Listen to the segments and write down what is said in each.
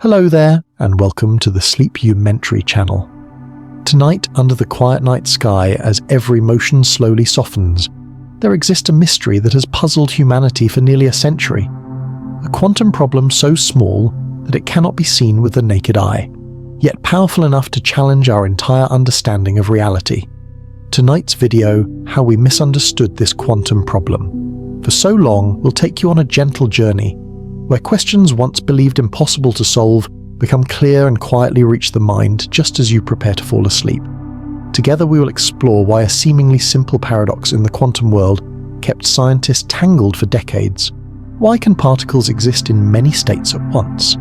Hello there, and welcome to the Sleepumentary channel. Tonight, under the quiet night sky, as every motion slowly softens, there exists a mystery that has puzzled humanity for nearly a century. A quantum problem so small that it cannot be seen with the naked eye, yet powerful enough to challenge our entire understanding of reality. Tonight's video, How We Misunderstood This Quantum Problem. For so long, we'll take you on a gentle journey, where questions once believed impossible to solve become clear and quietly reach the mind just as you prepare to fall asleep. Together we will explore why a seemingly simple paradox in the quantum world kept scientists tangled for decades. Why can particles exist in many states at once?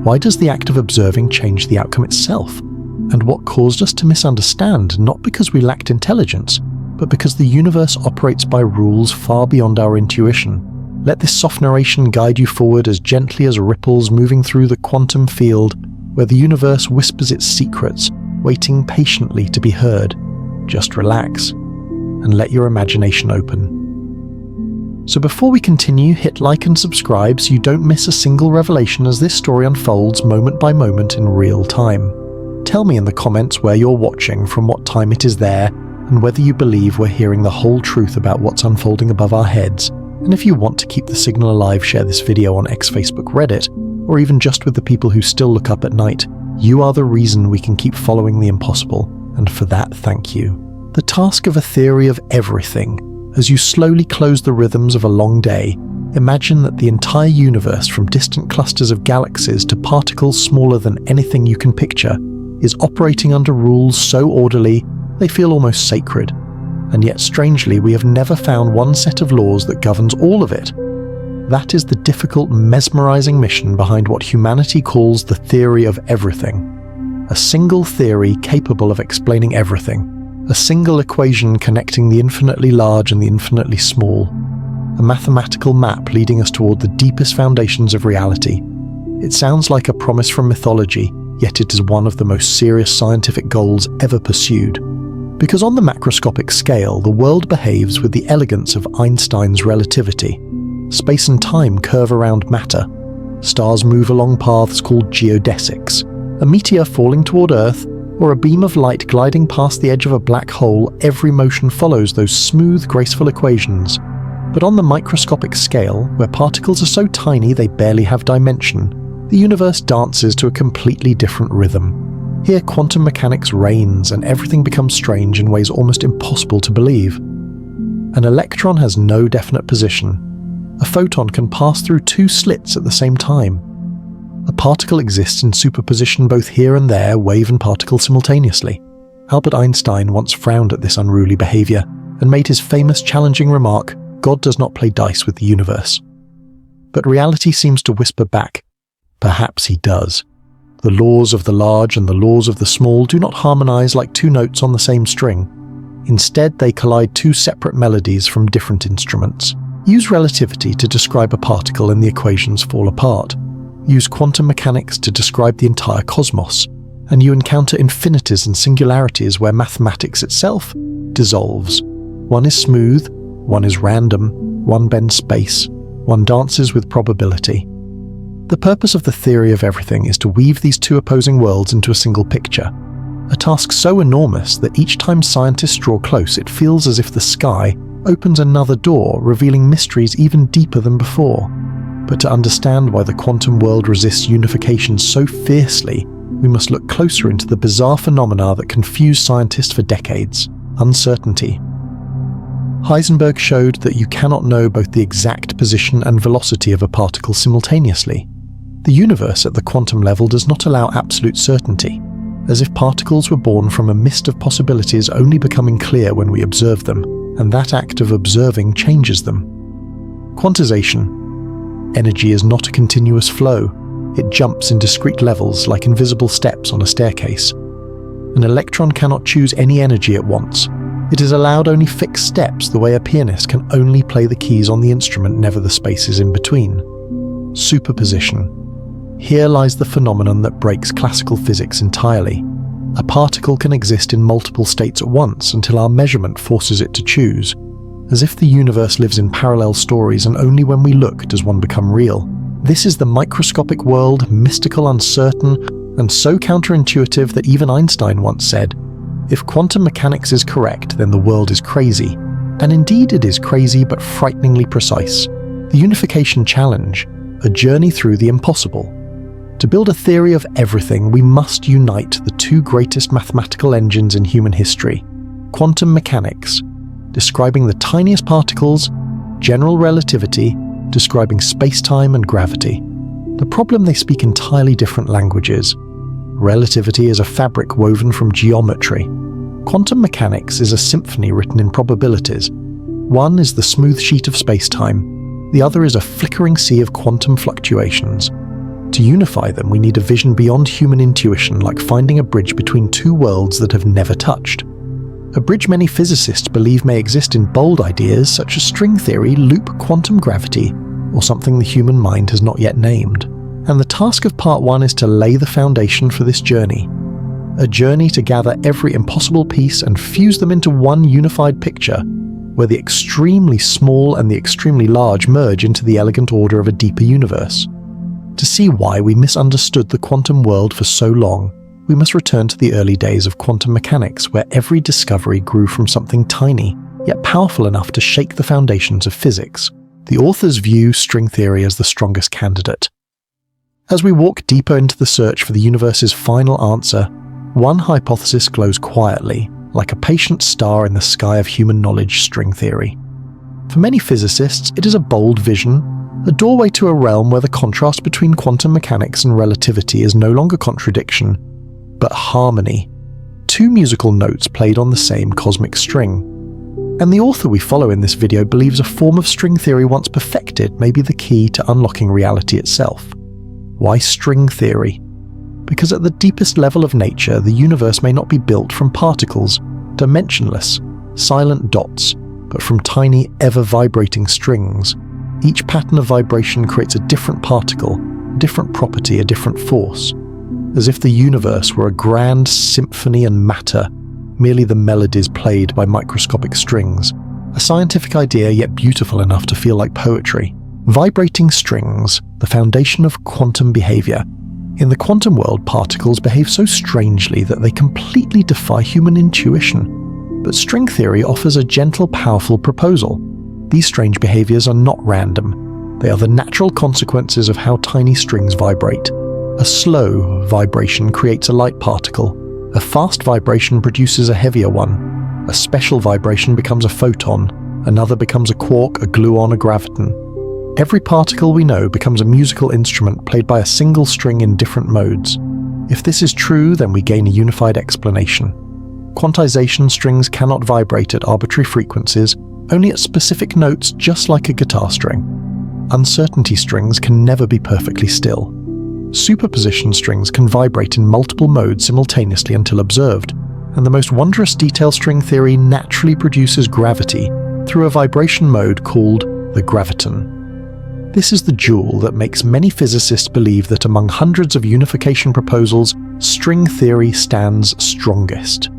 Why does the act of observing change the outcome itself? And what caused us to misunderstand, not because we lacked intelligence, but because the universe operates by rules far beyond our intuition? Let this soft narration guide you forward as gently as ripples moving through the quantum field, where the universe whispers its secrets, waiting patiently to be heard. Just relax and let your imagination open. So before we continue, hit like and subscribe so you don't miss a single revelation as this story unfolds moment by moment in real time. Tell me in the comments where you're watching, from what time it is there, and whether you believe we're hearing the whole truth about what's unfolding above our heads. And if you want to keep the signal alive, share this video on X, Facebook, Reddit, or even just with the people who still look up at night. You are the reason we can keep following the impossible, and for that, thank you. The task of a theory of everything. As you slowly close the rhythms of a long day, imagine that the entire universe, from distant clusters of galaxies to particles smaller than anything you can picture, is operating under rules so orderly they feel almost sacred. And yet strangely, we have never found one set of laws that governs all of it. That is the difficult, mesmerizing mission behind what humanity calls the theory of everything. A single theory capable of explaining everything. A single equation connecting the infinitely large and the infinitely small. A mathematical map leading us toward the deepest foundations of reality. It sounds like a promise from mythology, yet it is one of the most serious scientific goals ever pursued. Because on the macroscopic scale, the world behaves with the elegance of Einstein's relativity. Space and time curve around matter. Stars move along paths called geodesics. A meteor falling toward Earth, or a beam of light gliding past the edge of a black hole, every motion follows those smooth, graceful equations. But on the microscopic scale, where particles are so tiny they barely have dimension, the universe dances to a completely different rhythm. Here quantum mechanics reigns and everything becomes strange in ways almost impossible to believe. An electron has no definite position. A photon can pass through two slits at the same time. A particle exists in superposition both here and there, wave and particle simultaneously. Albert Einstein once frowned at this unruly behavior and made his famous challenging remark, "God does not play dice with the universe." But reality seems to whisper back, perhaps he does. The laws of the large and the laws of the small do not harmonize like two notes on the same string. Instead, they collide two separate melodies from different instruments. Use relativity to describe a particle and the equations fall apart. Use quantum mechanics to describe the entire cosmos, and you encounter infinities and singularities where mathematics itself dissolves. One is smooth, one is random, one bends space, one dances with probability. The purpose of the theory of everything is to weave these two opposing worlds into a single picture. A task so enormous that each time scientists draw close, it feels as if the sky opens another door, revealing mysteries even deeper than before. But to understand why the quantum world resists unification so fiercely, we must look closer into the bizarre phenomena that confused scientists for decades: uncertainty. Heisenberg showed that you cannot know both the exact position and velocity of a particle simultaneously. The universe at the quantum level does not allow absolute certainty, as if particles were born from a mist of possibilities only becoming clear when we observe them, and that act of observing changes them. Quantization. Energy is not a continuous flow. It jumps in discrete levels like invisible steps on a staircase. An electron cannot choose any energy at once. It is allowed only fixed steps, the way a pianist can only play the keys on the instrument, never the spaces in between. Superposition. Here lies the phenomenon that breaks classical physics entirely. A particle can exist in multiple states at once until our measurement forces it to choose, as if the universe lives in parallel stories and only when we look does one become real. This is the microscopic world, mystical, uncertain, and so counterintuitive that even Einstein once said, "If quantum mechanics is correct, then the world is crazy." And indeed it is crazy but frighteningly precise. The unification challenge, a journey through the impossible. To build a theory of everything, we must unite the two greatest mathematical engines in human history, quantum mechanics, describing the tiniest particles, general relativity, describing space-time and gravity. The problem, they speak entirely different languages. Relativity is a fabric woven from geometry. Quantum mechanics is a symphony written in probabilities. One is the smooth sheet of space-time, the other is a flickering sea of quantum fluctuations. To unify them, we need a vision beyond human intuition, like finding a bridge between two worlds that have never touched. A bridge many physicists believe may exist in bold ideas such as string theory, loop quantum gravity, or something the human mind has not yet named. And the task of part one is to lay the foundation for this journey. A journey to gather every impossible piece and fuse them into one unified picture, where the extremely small and the extremely large merge into the elegant order of a deeper universe. To see why we misunderstood the quantum world for so long, we must return to the early days of quantum mechanics, where every discovery grew from something tiny, yet powerful enough to shake the foundations of physics. The authors view string theory as the strongest candidate. As we walk deeper into the search for the universe's final answer, one hypothesis glows quietly, like a patient star in the sky of human knowledge: string theory. For many physicists, it is a bold vision, a doorway to a realm where the contrast between quantum mechanics and relativity is no longer contradiction, but harmony. Two musical notes played on the same cosmic string. And the author we follow in this video believes a form of string theory once perfected may be the key to unlocking reality itself. Why string theory? Because at the deepest level of nature, the universe may not be built from particles, dimensionless, silent dots, but from tiny, ever-vibrating strings. Each pattern of vibration creates a different particle, different property, a different force. As if the universe were a grand symphony and matter, merely the melodies played by microscopic strings. A scientific idea, yet beautiful enough to feel like poetry. Vibrating strings, the foundation of quantum behavior. In the quantum world, particles behave so strangely that they completely defy human intuition. But string theory offers a gentle, powerful proposal. These strange behaviors are not random. They are the natural consequences of how tiny strings vibrate. A slow vibration creates a light particle. A fast vibration produces a heavier one. A special vibration becomes a photon. Another becomes a quark, a gluon, a graviton. Every particle we know becomes a musical instrument played by a single string in different modes. If this is true, then we gain a unified explanation. Quantization strings cannot vibrate at arbitrary frequencies, only at specific notes, just like a guitar string. Uncertainty strings can never be perfectly still. Superposition strings can vibrate in multiple modes simultaneously until observed, and the most wondrous detail string theory naturally produces gravity through a vibration mode called the graviton. This is the jewel that makes many physicists believe that among hundreds of unification proposals, string theory stands strongest.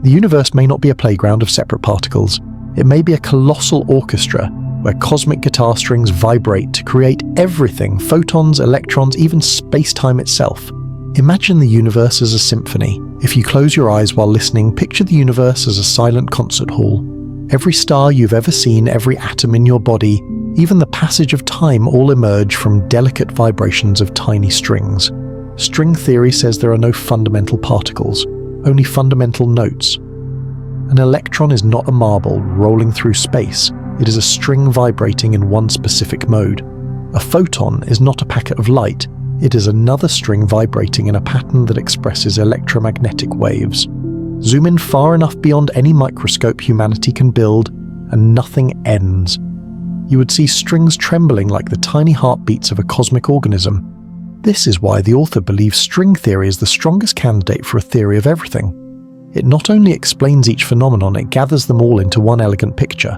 The universe may not be a playground of separate particles. It may be a colossal orchestra where cosmic guitar strings vibrate to create everything: photons, electrons, even space-time itself. Imagine the universe as a symphony. If you close your eyes while listening, picture the universe as a silent concert hall. Every star you've ever seen, every atom in your body, even the passage of time, all emerge from delicate vibrations of tiny strings. String theory says there are no fundamental particles, only fundamental notes. An electron is not a marble rolling through space. It is a string vibrating in one specific mode. A photon is not a packet of light. It is another string vibrating in a pattern that expresses electromagnetic waves. Zoom in far enough beyond any microscope humanity can build, and nothing ends. You would see strings trembling like the tiny heartbeats of a cosmic organism. This is why the author believes string theory is the strongest candidate for a theory of everything. It not only explains each phenomenon, it gathers them all into one elegant picture.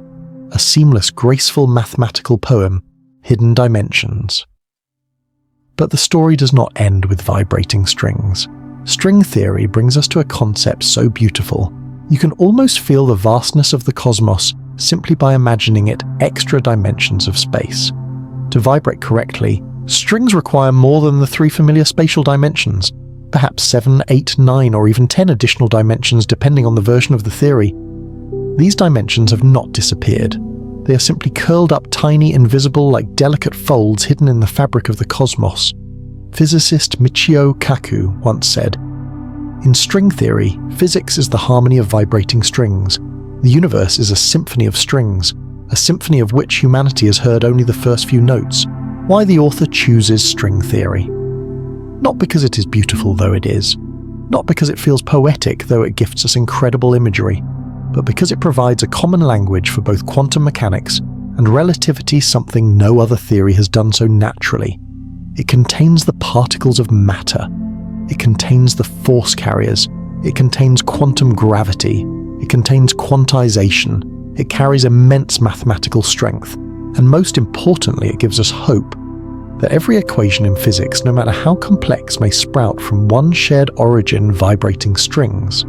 A seamless, graceful mathematical poem, Hidden Dimensions. But the story does not end with vibrating strings. String theory brings us to a concept so beautiful. You can almost feel the vastness of the cosmos simply by imagining it extra dimensions of space. To vibrate correctly, Strings require more than the 3 familiar spatial dimensions, perhaps 7, 8, 9, or even 10 additional dimensions depending on the version of the theory. These dimensions have not disappeared. They are simply curled up tiny, invisible, like delicate folds hidden in the fabric of the cosmos. Physicist Michio Kaku once said, "In string theory, physics is the harmony of vibrating strings. The universe is a symphony of strings, a symphony of which humanity has heard only the first few notes. Why the author chooses string theory? Not because it is beautiful, though it is. Not because it feels poetic, though it gifts us incredible imagery. But because it provides a common language for both quantum mechanics and relativity, something no other theory has done so naturally. It contains the particles of matter. It contains the force carriers. It contains quantum gravity. It contains quantization. It carries immense mathematical strength. And most importantly, it gives us hope that every equation in physics, no matter how complex, may sprout from one shared origin, vibrating strings.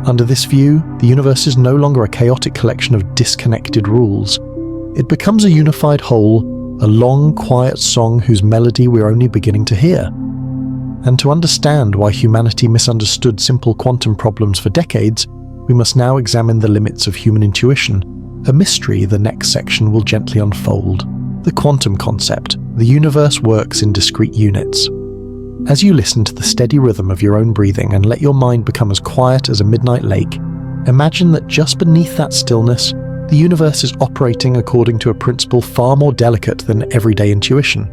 Under this view, the universe is no longer a chaotic collection of disconnected rules. It becomes a unified whole, a long, quiet song whose melody we're only beginning to hear. And to understand why humanity misunderstood simple quantum problems for decades, we must now examine the limits of human intuition, a mystery the next section will gently unfold. The quantum concept. The universe works in discrete units. As you listen to the steady rhythm of your own breathing and let your mind become as quiet as a midnight lake, imagine that just beneath that stillness, the universe is operating according to a principle far more delicate than everyday intuition.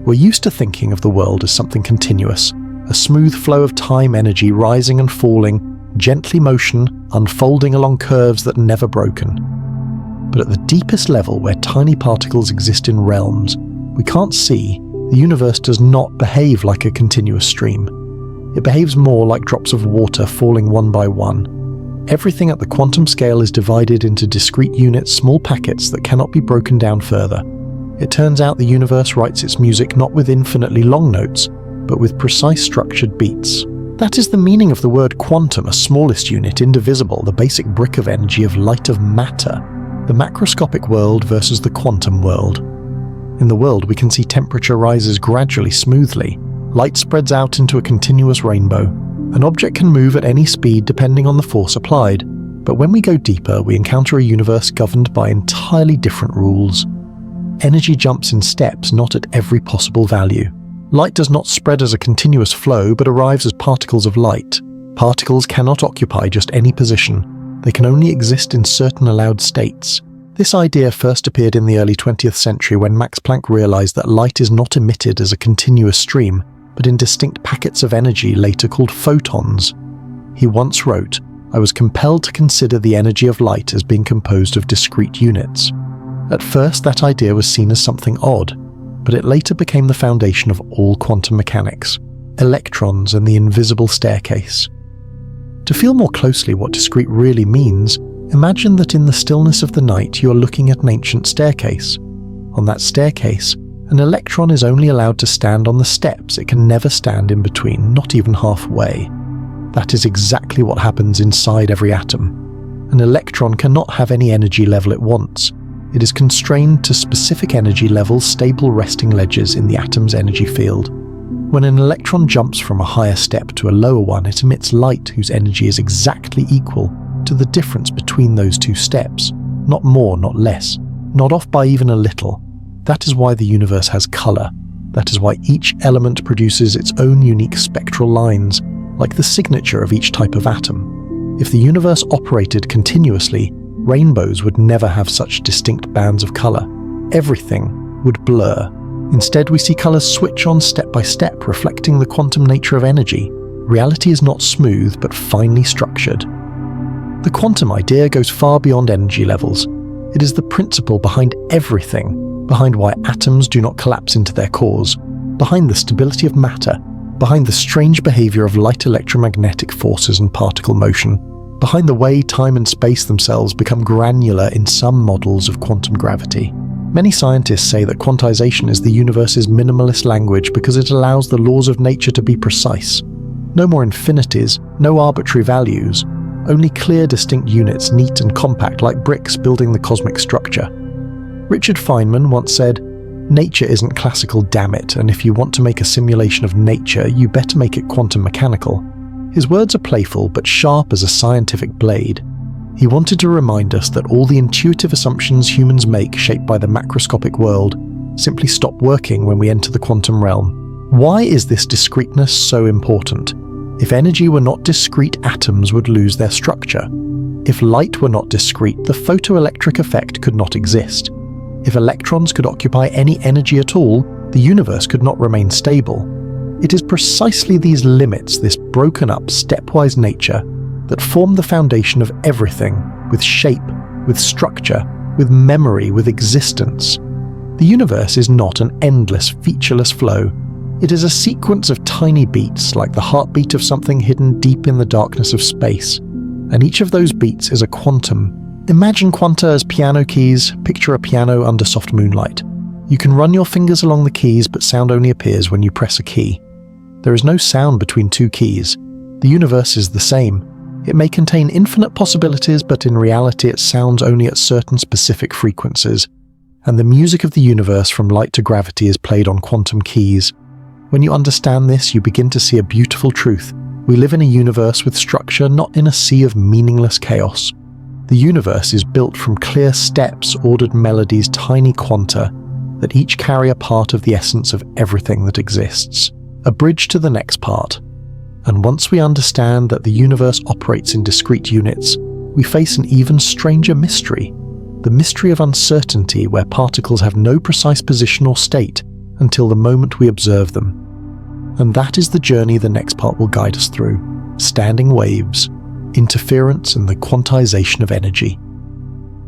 We're used to thinking of the world as something continuous, a smooth flow of time energy rising and falling, gently motion, unfolding along curves that are never broken. But at the deepest level, where tiny particles exist in realms we can't see, the universe does not behave like a continuous stream. It behaves more like drops of water falling one by one. Everything at the quantum scale is divided into discrete units, small packets that cannot be broken down further. It turns out the universe writes its music not with infinitely long notes, but with precise structured beats. That is the meaning of the word quantum, a smallest unit, indivisible, the basic brick of energy, of light, of matter. The macroscopic world versus the quantum world. In the world, we can see temperature rises gradually, smoothly. Light spreads out into a continuous rainbow. An object can move at any speed depending on the force applied. But when we go deeper, we encounter a universe governed by entirely different rules. Energy jumps in steps, not at every possible value. Light does not spread as a continuous flow, but arrives as particles of light. Particles cannot occupy just any position. They can only exist in certain allowed states. This idea first appeared in the early 20th century when Max Planck realized that light is not emitted as a continuous stream, but in distinct packets of energy later called photons. He once wrote, "I was compelled to consider the energy of light as being composed of discrete units." At first, that idea was seen as something odd, but it later became the foundation of all quantum mechanics, electrons and the invisible staircase. To feel more closely what discrete really means, imagine that in the stillness of the night you are looking at an ancient staircase. On that staircase, an electron is only allowed to stand on the steps. It can never stand in between, not even halfway. That is exactly what happens inside every atom. An electron cannot have any energy level it wants. It is constrained to specific energy levels, stable resting ledges in the atom's energy field. When an electron jumps from a higher step to a lower one, it emits light whose energy is exactly equal to the difference between those two steps. Not more, not less. Not off by even a little. That is why the universe has color. That is why each element produces its own unique spectral lines, like the signature of each type of atom. If the universe operated continuously, rainbows would never have such distinct bands of color. Everything would blur. Instead, we see colors switch on step by step, reflecting the quantum nature of energy. Reality is not smooth, but finely structured. The quantum idea goes far beyond energy levels. It is the principle behind everything, behind why atoms do not collapse into their cores, behind the stability of matter, behind the strange behavior of light electromagnetic forces and particle motion, behind the way time and space themselves become granular in some models of quantum gravity. Many scientists say that quantization is the universe's minimalist language because it allows the laws of nature to be precise. No more infinities, no arbitrary values, only clear distinct units, neat and compact like bricks building the cosmic structure. Richard Feynman once said, Nature isn't classical, damn it, and if you want to make a simulation of nature, you better make it quantum mechanical. His words are playful, but sharp as a scientific blade. He wanted to remind us that all the intuitive assumptions humans make shaped by the macroscopic world simply stop working when we enter the quantum realm. Why is this discreteness so important? If energy were not discrete, atoms would lose their structure. If light were not discrete, the photoelectric effect could not exist. If electrons could occupy any energy at all, the universe could not remain stable. It is precisely these limits, this broken up, stepwise nature, that form the foundation of everything, with shape, with structure, with memory, with existence. The universe is not an endless, featureless flow. It is a sequence of tiny beats, like the heartbeat of something hidden deep in the darkness of space. And each of those beats is a quantum. Imagine quanta as piano keys, picture a piano under soft moonlight. You can run your fingers along the keys, but sound only appears when you press a key. There is no sound between two keys. The universe is the same. It may contain infinite possibilities, but in reality it sounds only at certain specific frequencies. And the music of the universe from light to gravity is played on quantum keys. When you understand this, you begin to see a beautiful truth. We live in a universe with structure, not in a sea of meaningless chaos. The universe is built from clear steps, ordered melodies, tiny quanta, that each carry a part of the essence of everything that exists. A bridge to the next part. And once we understand that the universe operates in discrete units, we face an even stranger mystery. The mystery of uncertainty, where particles have no precise position or state until the moment we observe them. And that is the journey the next part will guide us through. Standing waves, interference, and the quantization of energy.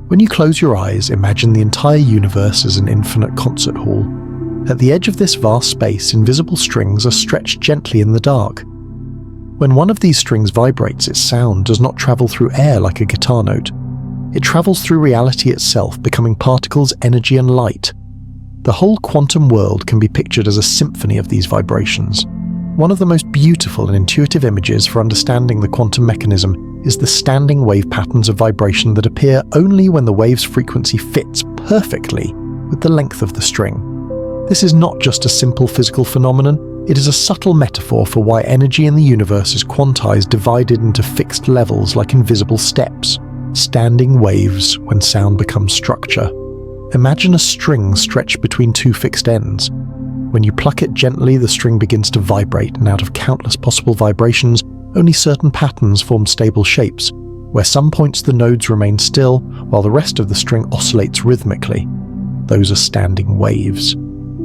When you close your eyes, imagine the entire universe as an infinite concert hall. At the edge of this vast space, invisible strings are stretched gently in the dark. When one of these strings vibrates, its sound does not travel through air like a guitar note. It travels through reality itself, becoming particles, energy, and light. The whole quantum world can be pictured as a symphony of these vibrations. One of the most beautiful and intuitive images for understanding the quantum mechanism is the standing wave patterns of vibration that appear only when the wave's frequency fits perfectly with the length of the string. This is not just a simple physical phenomenon, it is a subtle metaphor for why energy in the universe is quantized, divided into fixed levels like invisible steps, standing waves when sound becomes structure. Imagine a string stretched between two fixed ends. When you pluck it gently, the string begins to vibrate, and out of countless possible vibrations, only certain patterns form stable shapes, where some points the nodes remain still, while the rest of the string oscillates rhythmically. Those are standing waves.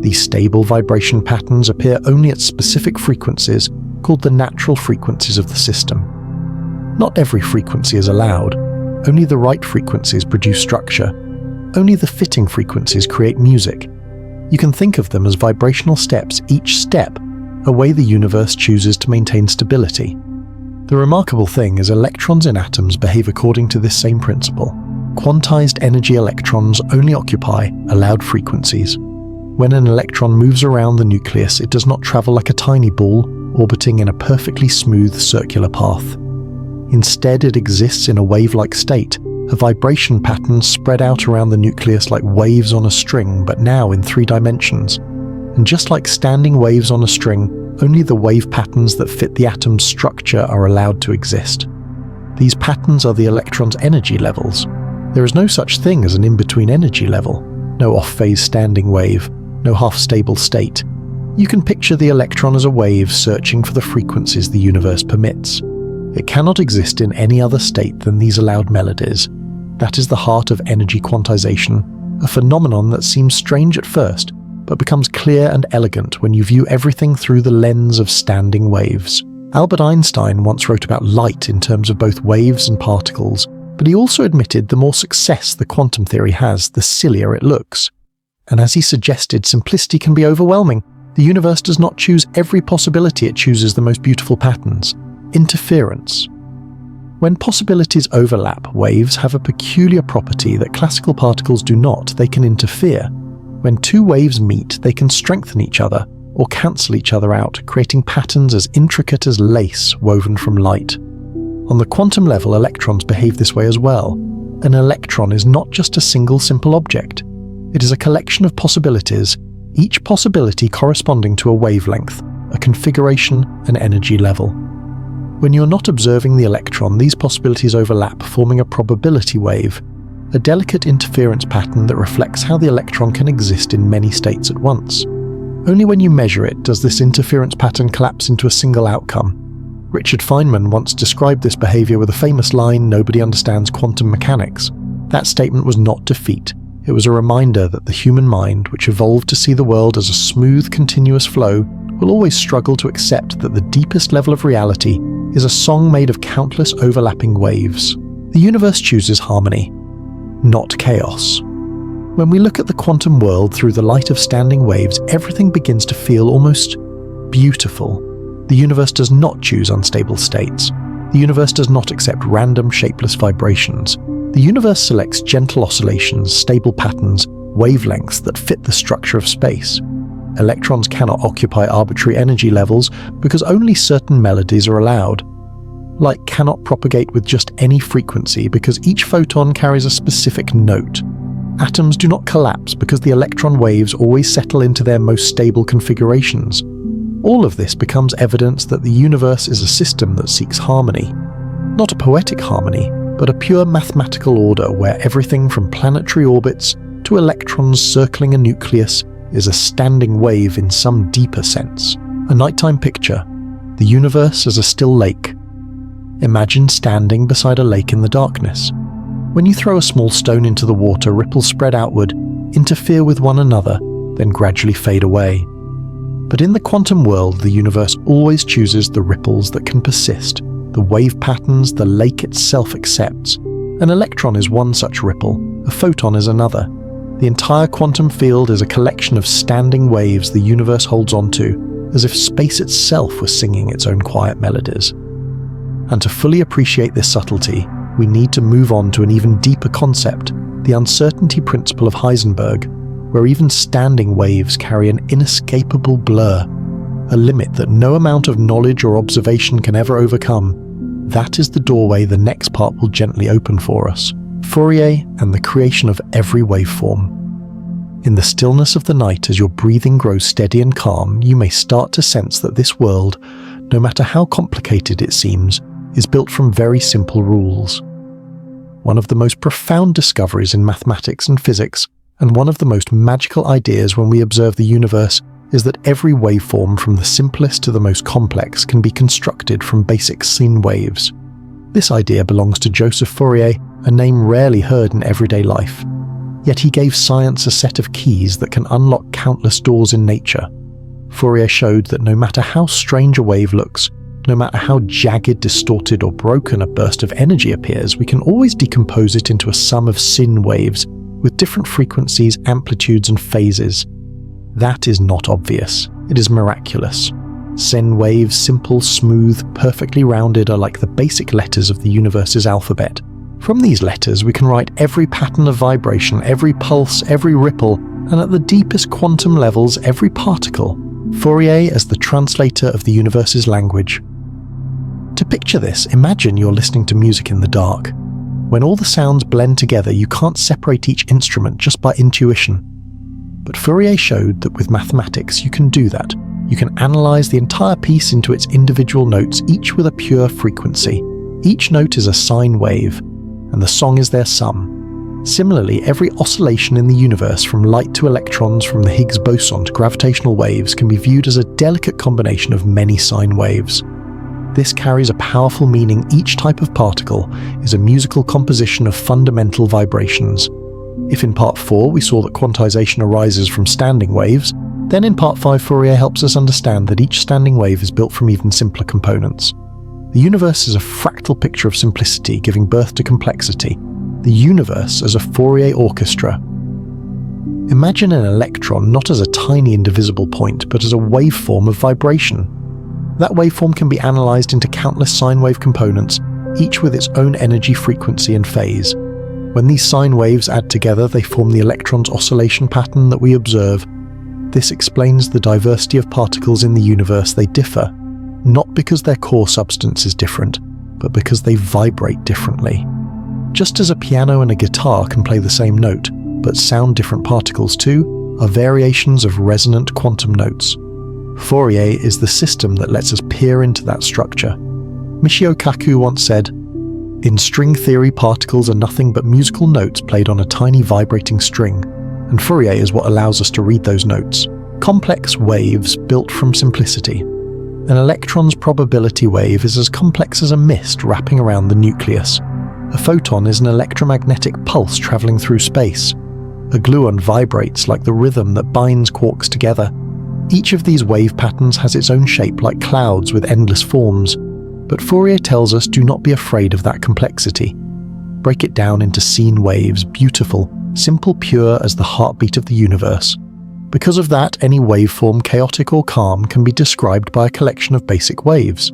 These stable vibration patterns appear only at specific frequencies, called the natural frequencies of the system. Not every frequency is allowed. Only the right frequencies produce structure. Only the fitting frequencies create music. You can think of them as vibrational steps, each step a way the universe chooses to maintain stability. The remarkable thing is electrons in atoms behave according to this same principle. Quantized energy electrons only occupy allowed frequencies. When an electron moves around the nucleus, it does not travel like a tiny ball, orbiting in a perfectly smooth circular path. Instead, it exists in a wave-like state, a vibration pattern spread out around the nucleus like waves on a string, but now in 3 dimensions. And just like standing waves on a string, only the wave patterns that fit the atom's structure are allowed to exist. These patterns are the electron's energy levels. There is no such thing as an in-between energy level, no off-phase standing wave, no half-stable state. You can picture the electron as a wave searching for the frequencies the universe permits. It cannot exist in any other state than these allowed melodies. That is the heart of energy quantization, a phenomenon that seems strange at first, but becomes clear and elegant when you view everything through the lens of standing waves. Albert Einstein once wrote about light in terms of both waves and particles, but he also admitted the more success the quantum theory has, the sillier it looks. And as he suggested, simplicity can be overwhelming. The universe does not choose every possibility, it chooses the most beautiful patterns. Interference. When possibilities overlap, waves have a peculiar property that classical particles do not. They can interfere. When two waves meet, they can strengthen each other or cancel each other out, creating patterns as intricate as lace woven from light. On the quantum level, electrons behave this way as well. An electron is not just a single simple object. It is a collection of possibilities, each possibility corresponding to a wavelength, a configuration, an energy level. When you're not observing the electron, these possibilities overlap, forming a probability wave, a delicate interference pattern that reflects how the electron can exist in many states at once. Only when you measure it does this interference pattern collapse into a single outcome. Richard Feynman once described this behavior with a famous line, "Nobody understands quantum mechanics." That statement was not defeat. It was a reminder that the human mind, which evolved to see the world as a smooth, continuous flow, will always struggle to accept that the deepest level of reality is a song made of countless overlapping waves. The universe chooses harmony, not chaos. When we look at the quantum world through the light of standing waves, everything begins to feel almost beautiful. The universe does not choose unstable states. The universe does not accept random, shapeless vibrations. The universe selects gentle oscillations, stable patterns, wavelengths that fit the structure of space. Electrons cannot occupy arbitrary energy levels because only certain melodies are allowed. Light cannot propagate with just any frequency because each photon carries a specific note. Atoms do not collapse because the electron waves always settle into their most stable configurations. All of this becomes evidence that the universe is a system that seeks harmony. Not a poetic harmony, but a pure mathematical order where everything from planetary orbits to electrons circling a nucleus is a standing wave in some deeper sense. A nighttime picture, the universe as a still lake. Imagine standing beside a lake in the darkness. When you throw a small stone into the water, ripples spread outward, interfere with one another, then gradually fade away. But in the quantum world, the universe always chooses the ripples that can persist, the wave patterns the lake itself accepts. An electron is one such ripple, a photon is another. The entire quantum field is a collection of standing waves the universe holds onto, as if space itself was singing its own quiet melodies. And to fully appreciate this subtlety, we need to move on to an even deeper concept, the uncertainty principle of Heisenberg, where even standing waves carry an inescapable blur, a limit that no amount of knowledge or observation can ever overcome. That is the doorway the next part will gently open for us. Fourier and the creation of every waveform. In the stillness of the night, as your breathing grows steady and calm, you may start to sense that this world, no matter how complicated it seems, is built from very simple rules. One of the most profound discoveries in mathematics and physics, and one of the most magical ideas when we observe the universe, is that every waveform from the simplest to the most complex can be constructed from basic sine waves. This idea belongs to Joseph Fourier, a name rarely heard in everyday life. Yet he gave science a set of keys that can unlock countless doors in nature. Fourier showed that no matter how strange a wave looks, no matter how jagged, distorted, or broken a burst of energy appears, we can always decompose it into a sum of sine waves with different frequencies, amplitudes, and phases. That is not obvious. It is miraculous. Sine waves, simple, smooth, perfectly rounded, are like the basic letters of the universe's alphabet. From these letters, we can write every pattern of vibration, every pulse, every ripple, and at the deepest quantum levels, every particle. Fourier as the translator of the universe's language. To picture this, imagine you're listening to music in the dark. When all the sounds blend together, you can't separate each instrument just by intuition. But Fourier showed that with mathematics you can do that. You can analyze the entire piece into its individual notes, each with a pure frequency. Each note is a sine wave, and the song is their sum. Similarly, every oscillation in the universe, from light to electrons, from the Higgs boson to gravitational waves, can be viewed as a delicate combination of many sine waves. This carries a powerful meaning. Each type of particle is a musical composition of fundamental vibrations. If in part 4 we saw that quantization arises from standing waves, then in part 5 Fourier helps us understand that each standing wave is built from even simpler components. The universe is a fractal picture of simplicity giving birth to complexity. The universe as a Fourier orchestra. Imagine an electron not as a tiny indivisible point, but as a waveform of vibration. That waveform can be analyzed into countless sine wave components, each with its own energy, frequency, and phase. When these sine waves add together, they form the electron's oscillation pattern that we observe. This explains the diversity of particles in the universe. They differ, not because their core substance is different, but because they vibrate differently. Just as a piano and a guitar can play the same note, but sound different particles too, are variations of resonant quantum notes. Fourier is the system that lets us peer into that structure. Michio Kaku once said, "In string theory, particles are nothing but musical notes played on a tiny vibrating string, and Fourier is what allows us to read those notes. Complex waves built from simplicity. An electron's probability wave is as complex as a mist wrapping around the nucleus. A photon is an electromagnetic pulse traveling through space. A gluon vibrates like the rhythm that binds quarks together. Each of these wave patterns has its own shape like clouds with endless forms. But Fourier tells us do not be afraid of that complexity. Break it down into scene waves, beautiful, simple, pure as the heartbeat of the universe. Because of that, any waveform, chaotic or calm, can be described by a collection of basic waves.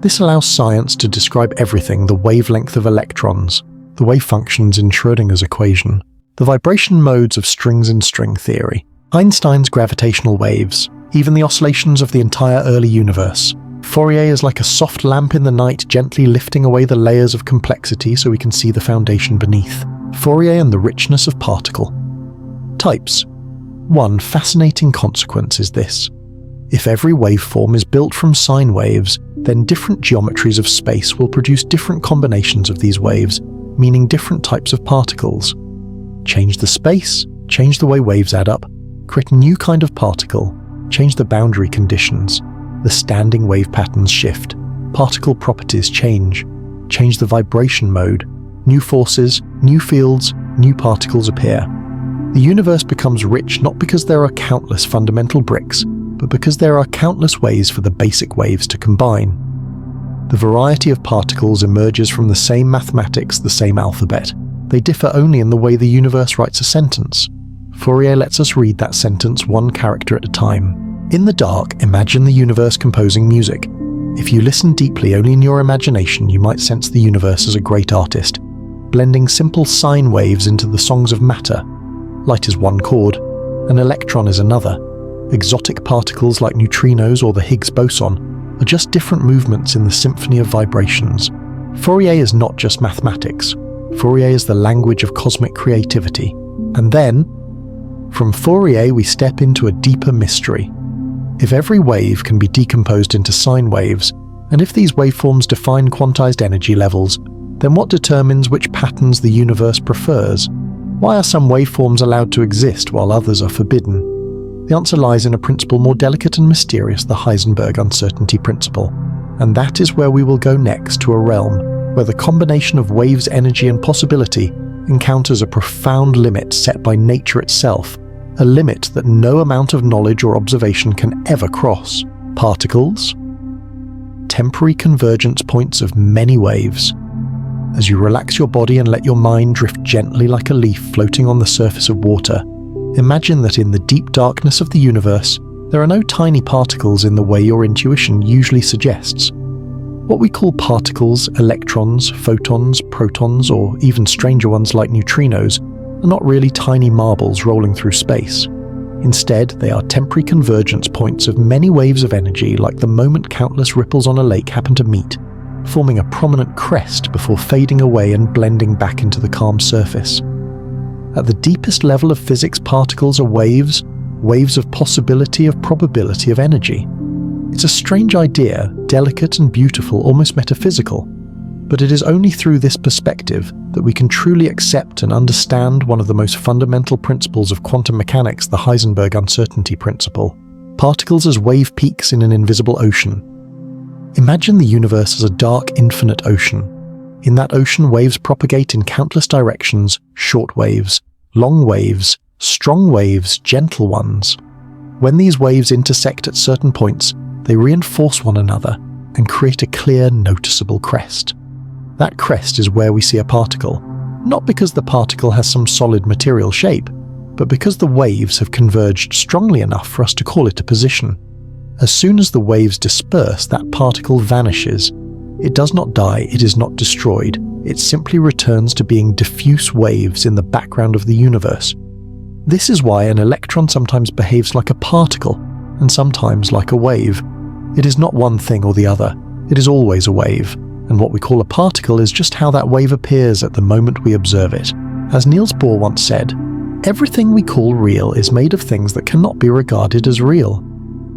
This allows science to describe everything: the wavelength of electrons, the wave functions in Schrödinger's equation, the vibration modes of strings in string theory, Einstein's gravitational waves, even the oscillations of the entire early universe. Fourier is like a soft lamp in the night, gently lifting away the layers of complexity so we can see the foundation beneath. Fourier and the richness of particle. Types. One fascinating consequence is this. If every waveform is built from sine waves, then different geometries of space will produce different combinations of these waves, meaning different types of particles. Change the space, change the way waves add up, create a new kind of particle, change the boundary conditions. The standing wave patterns shift, particle properties change the vibration mode, new forces, new fields, new particles appear. The universe becomes rich not because there are countless fundamental bricks, but because there are countless ways for the basic waves to combine. The variety of particles emerges from the same mathematics, the same alphabet. They differ only in the way the universe writes a sentence. Fourier lets us read that sentence one character at a time. In the dark, imagine the universe composing music. If you listen deeply only in your imagination, you might sense the universe as a great artist, blending simple sine waves into the songs of matter. Light is one chord, an electron is another. Exotic particles like neutrinos or the Higgs boson are just different movements in the symphony of vibrations. Fourier is not just mathematics. Fourier is the language of cosmic creativity. And then, from Fourier we step into a deeper mystery. If every wave can be decomposed into sine waves, and if these waveforms define quantized energy levels, then what determines which patterns the universe prefers? Why are some waveforms allowed to exist while others are forbidden? The answer lies in a principle more delicate and mysterious, the Heisenberg uncertainty principle. And that is where we will go next, to a realm where the combination of waves, energy and possibility encounters a profound limit set by nature itself, a limit that no amount of knowledge or observation can ever cross. Particles, temporary convergence points of many waves. As you relax your body and let your mind drift gently like a leaf floating on the surface of water, imagine that in the deep darkness of the universe, there are no tiny particles in the way your intuition usually suggests. What we call particles, electrons, photons, protons, or even stranger ones like neutrinos, are not really tiny marbles rolling through space. Instead, they are temporary convergence points of many waves of energy, like the moment countless ripples on a lake happen to meet, forming a prominent crest before fading away and blending back into the calm surface. At the deepest level of physics, particles are waves, waves of possibility, of probability, of energy. It's a strange idea, delicate and beautiful, almost metaphysical, but it is only through this perspective that we can truly accept and understand one of the most fundamental principles of quantum mechanics, the Heisenberg uncertainty principle. Particles as wave peaks in an invisible ocean. Imagine the universe as a dark, infinite ocean. In that ocean, waves propagate in countless directions, short waves, long waves, strong waves, gentle ones. When these waves intersect at certain points, they reinforce one another and create a clear, noticeable crest. That crest is where we see a particle, not because the particle has some solid material shape, but because the waves have converged strongly enough for us to call it a position. As soon as the waves disperse, that particle vanishes. It does not die, it is not destroyed, it simply returns to being diffuse waves in the background of the universe. This is why an electron sometimes behaves like a particle, and sometimes like a wave. It is not one thing or the other, it is always a wave, and what we call a particle is just how that wave appears at the moment we observe it. As Niels Bohr once said, Everything we call real is made of things that cannot be regarded as real.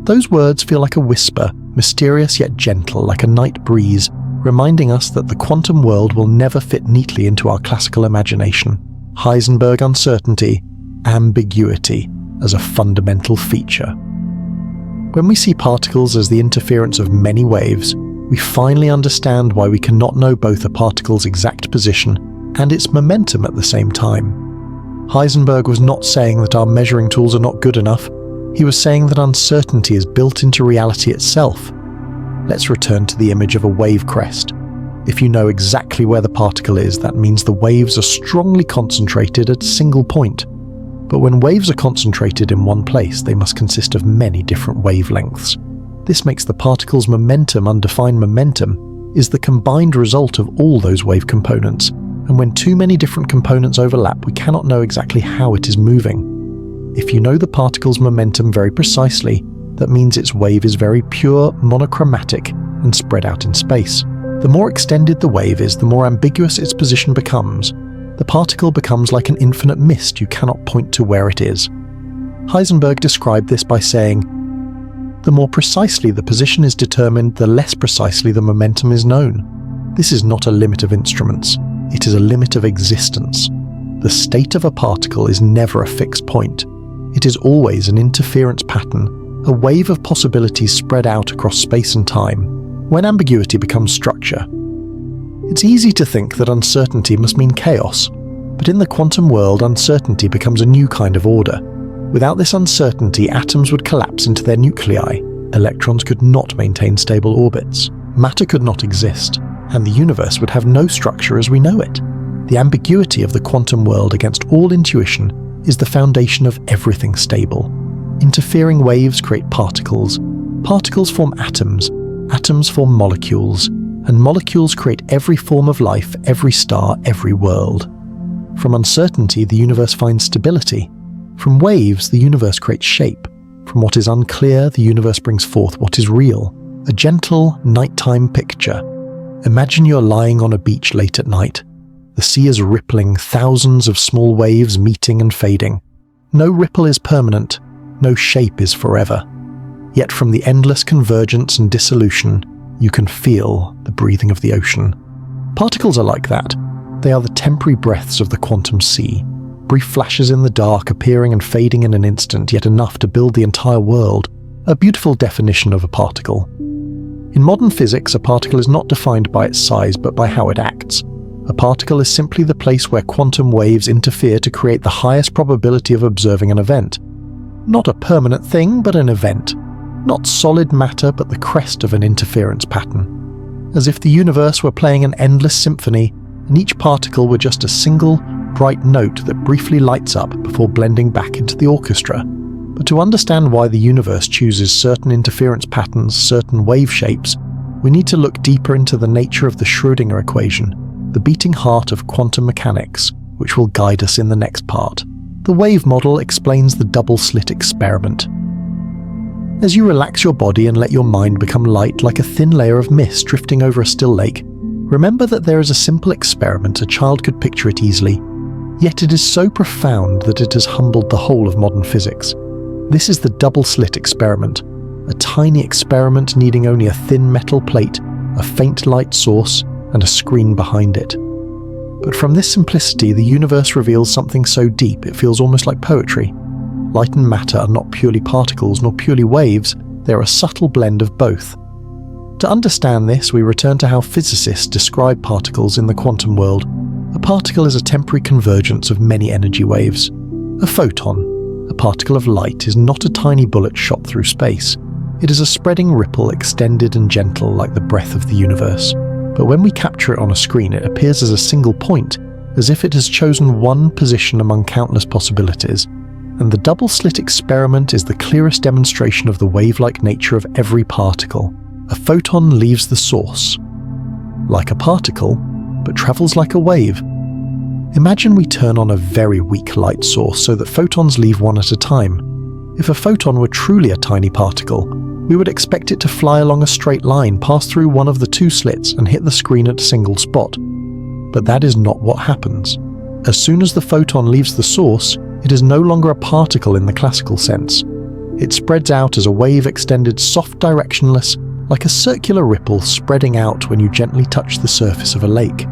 Those words feel like a whisper, mysterious yet gentle, like a night breeze, reminding us that the quantum world will never fit neatly into our classical imagination. Heisenberg uncertainty, ambiguity as a fundamental feature. When we see particles as the interference of many waves, we finally understand why we cannot know both a particle's exact position and its momentum at the same time. Heisenberg was not saying that our measuring tools are not good enough. He was saying that uncertainty is built into reality itself. Let's return to the image of a wave crest. If you know exactly where the particle is, that means the waves are strongly concentrated at a single point. But when waves are concentrated in one place, they must consist of many different wavelengths. This makes the particle's momentum, undefined momentum, is the combined result of all those wave components. And when too many different components overlap, we cannot know exactly how it is moving. If you know the particle's momentum very precisely, that means its wave is very pure, monochromatic, and spread out in space. The more extended the wave is, the more ambiguous its position becomes. The particle becomes like an infinite mist you cannot point to where it is. Heisenberg described this by saying, "The more precisely the position is determined, the less precisely the momentum is known. This is not a limit of instruments. It is a limit of existence. The state of a particle is never a fixed point. It is always an interference pattern, a wave of possibilities spread out across space and time, when ambiguity becomes structure. It's easy to think that uncertainty must mean chaos, but in the quantum world, uncertainty becomes a new kind of order. Without this uncertainty, atoms would collapse into their nuclei, electrons could not maintain stable orbits, matter could not exist, and the universe would have no structure as we know it. The ambiguity of the quantum world against all intuition is the foundation of everything stable. Interfering waves create particles. Particles form atoms. Atoms form molecules. And molecules create every form of life, every star, every world. From uncertainty, the universe finds stability. From waves, the universe creates shape. From what is unclear, the universe brings forth what is real. A gentle, nighttime picture. Imagine you're lying on a beach late at night. The sea is rippling, thousands of small waves meeting and fading. No ripple is permanent, no shape is forever. Yet from the endless convergence and dissolution, you can feel the breathing of the ocean. Particles are like that. They are the temporary breaths of the quantum sea. Brief flashes in the dark, appearing and fading in an instant, yet enough to build the entire world. A beautiful definition of a particle. In modern physics, a particle is not defined by its size, but by how it acts. A particle is simply the place where quantum waves interfere to create the highest probability of observing an event. Not a permanent thing, but an event. Not solid matter, but the crest of an interference pattern. As if the universe were playing an endless symphony, and each particle were just a single, bright note that briefly lights up before blending back into the orchestra. But to understand why the universe chooses certain interference patterns, certain wave shapes, we need to look deeper into the nature of the Schrödinger equation, the beating heart of quantum mechanics, which will guide us in the next part. The wave model explains the double-slit experiment. As you relax your body and let your mind become light like a thin layer of mist drifting over a still lake, remember that there is a simple experiment a child could picture it easily, yet it is so profound that it has humbled the whole of modern physics. This is the double-slit experiment, a tiny experiment needing only a thin metal plate, a faint light source, and a screen behind it. But from this simplicity, the universe reveals something so deep it feels almost like poetry. Light and matter are not purely particles nor purely waves, they are a subtle blend of both. To understand this, we return to how physicists describe particles in the quantum world. A particle is a temporary convergence of many energy waves. A photon, a particle of light, is not a tiny bullet shot through space. It is a spreading ripple, extended and gentle like the breath of the universe. But when we capture it on a screen, it appears as a single point, as if it has chosen one position among countless possibilities. And the double-slit experiment is the clearest demonstration of the wave-like nature of every particle. A photon leaves the source, like a particle, but travels like a wave. Imagine we turn on a very weak light source so that photons leave one at a time. If a photon were truly a tiny particle, we would expect it to fly along a straight line, pass through one of the two slits, and hit the screen at a single spot. But that is not what happens. As soon as the photon leaves the source, It is no longer a particle in the classical sense. It spreads out as a wave extended soft directionless, like a circular ripple spreading out when you gently touch the surface of a lake.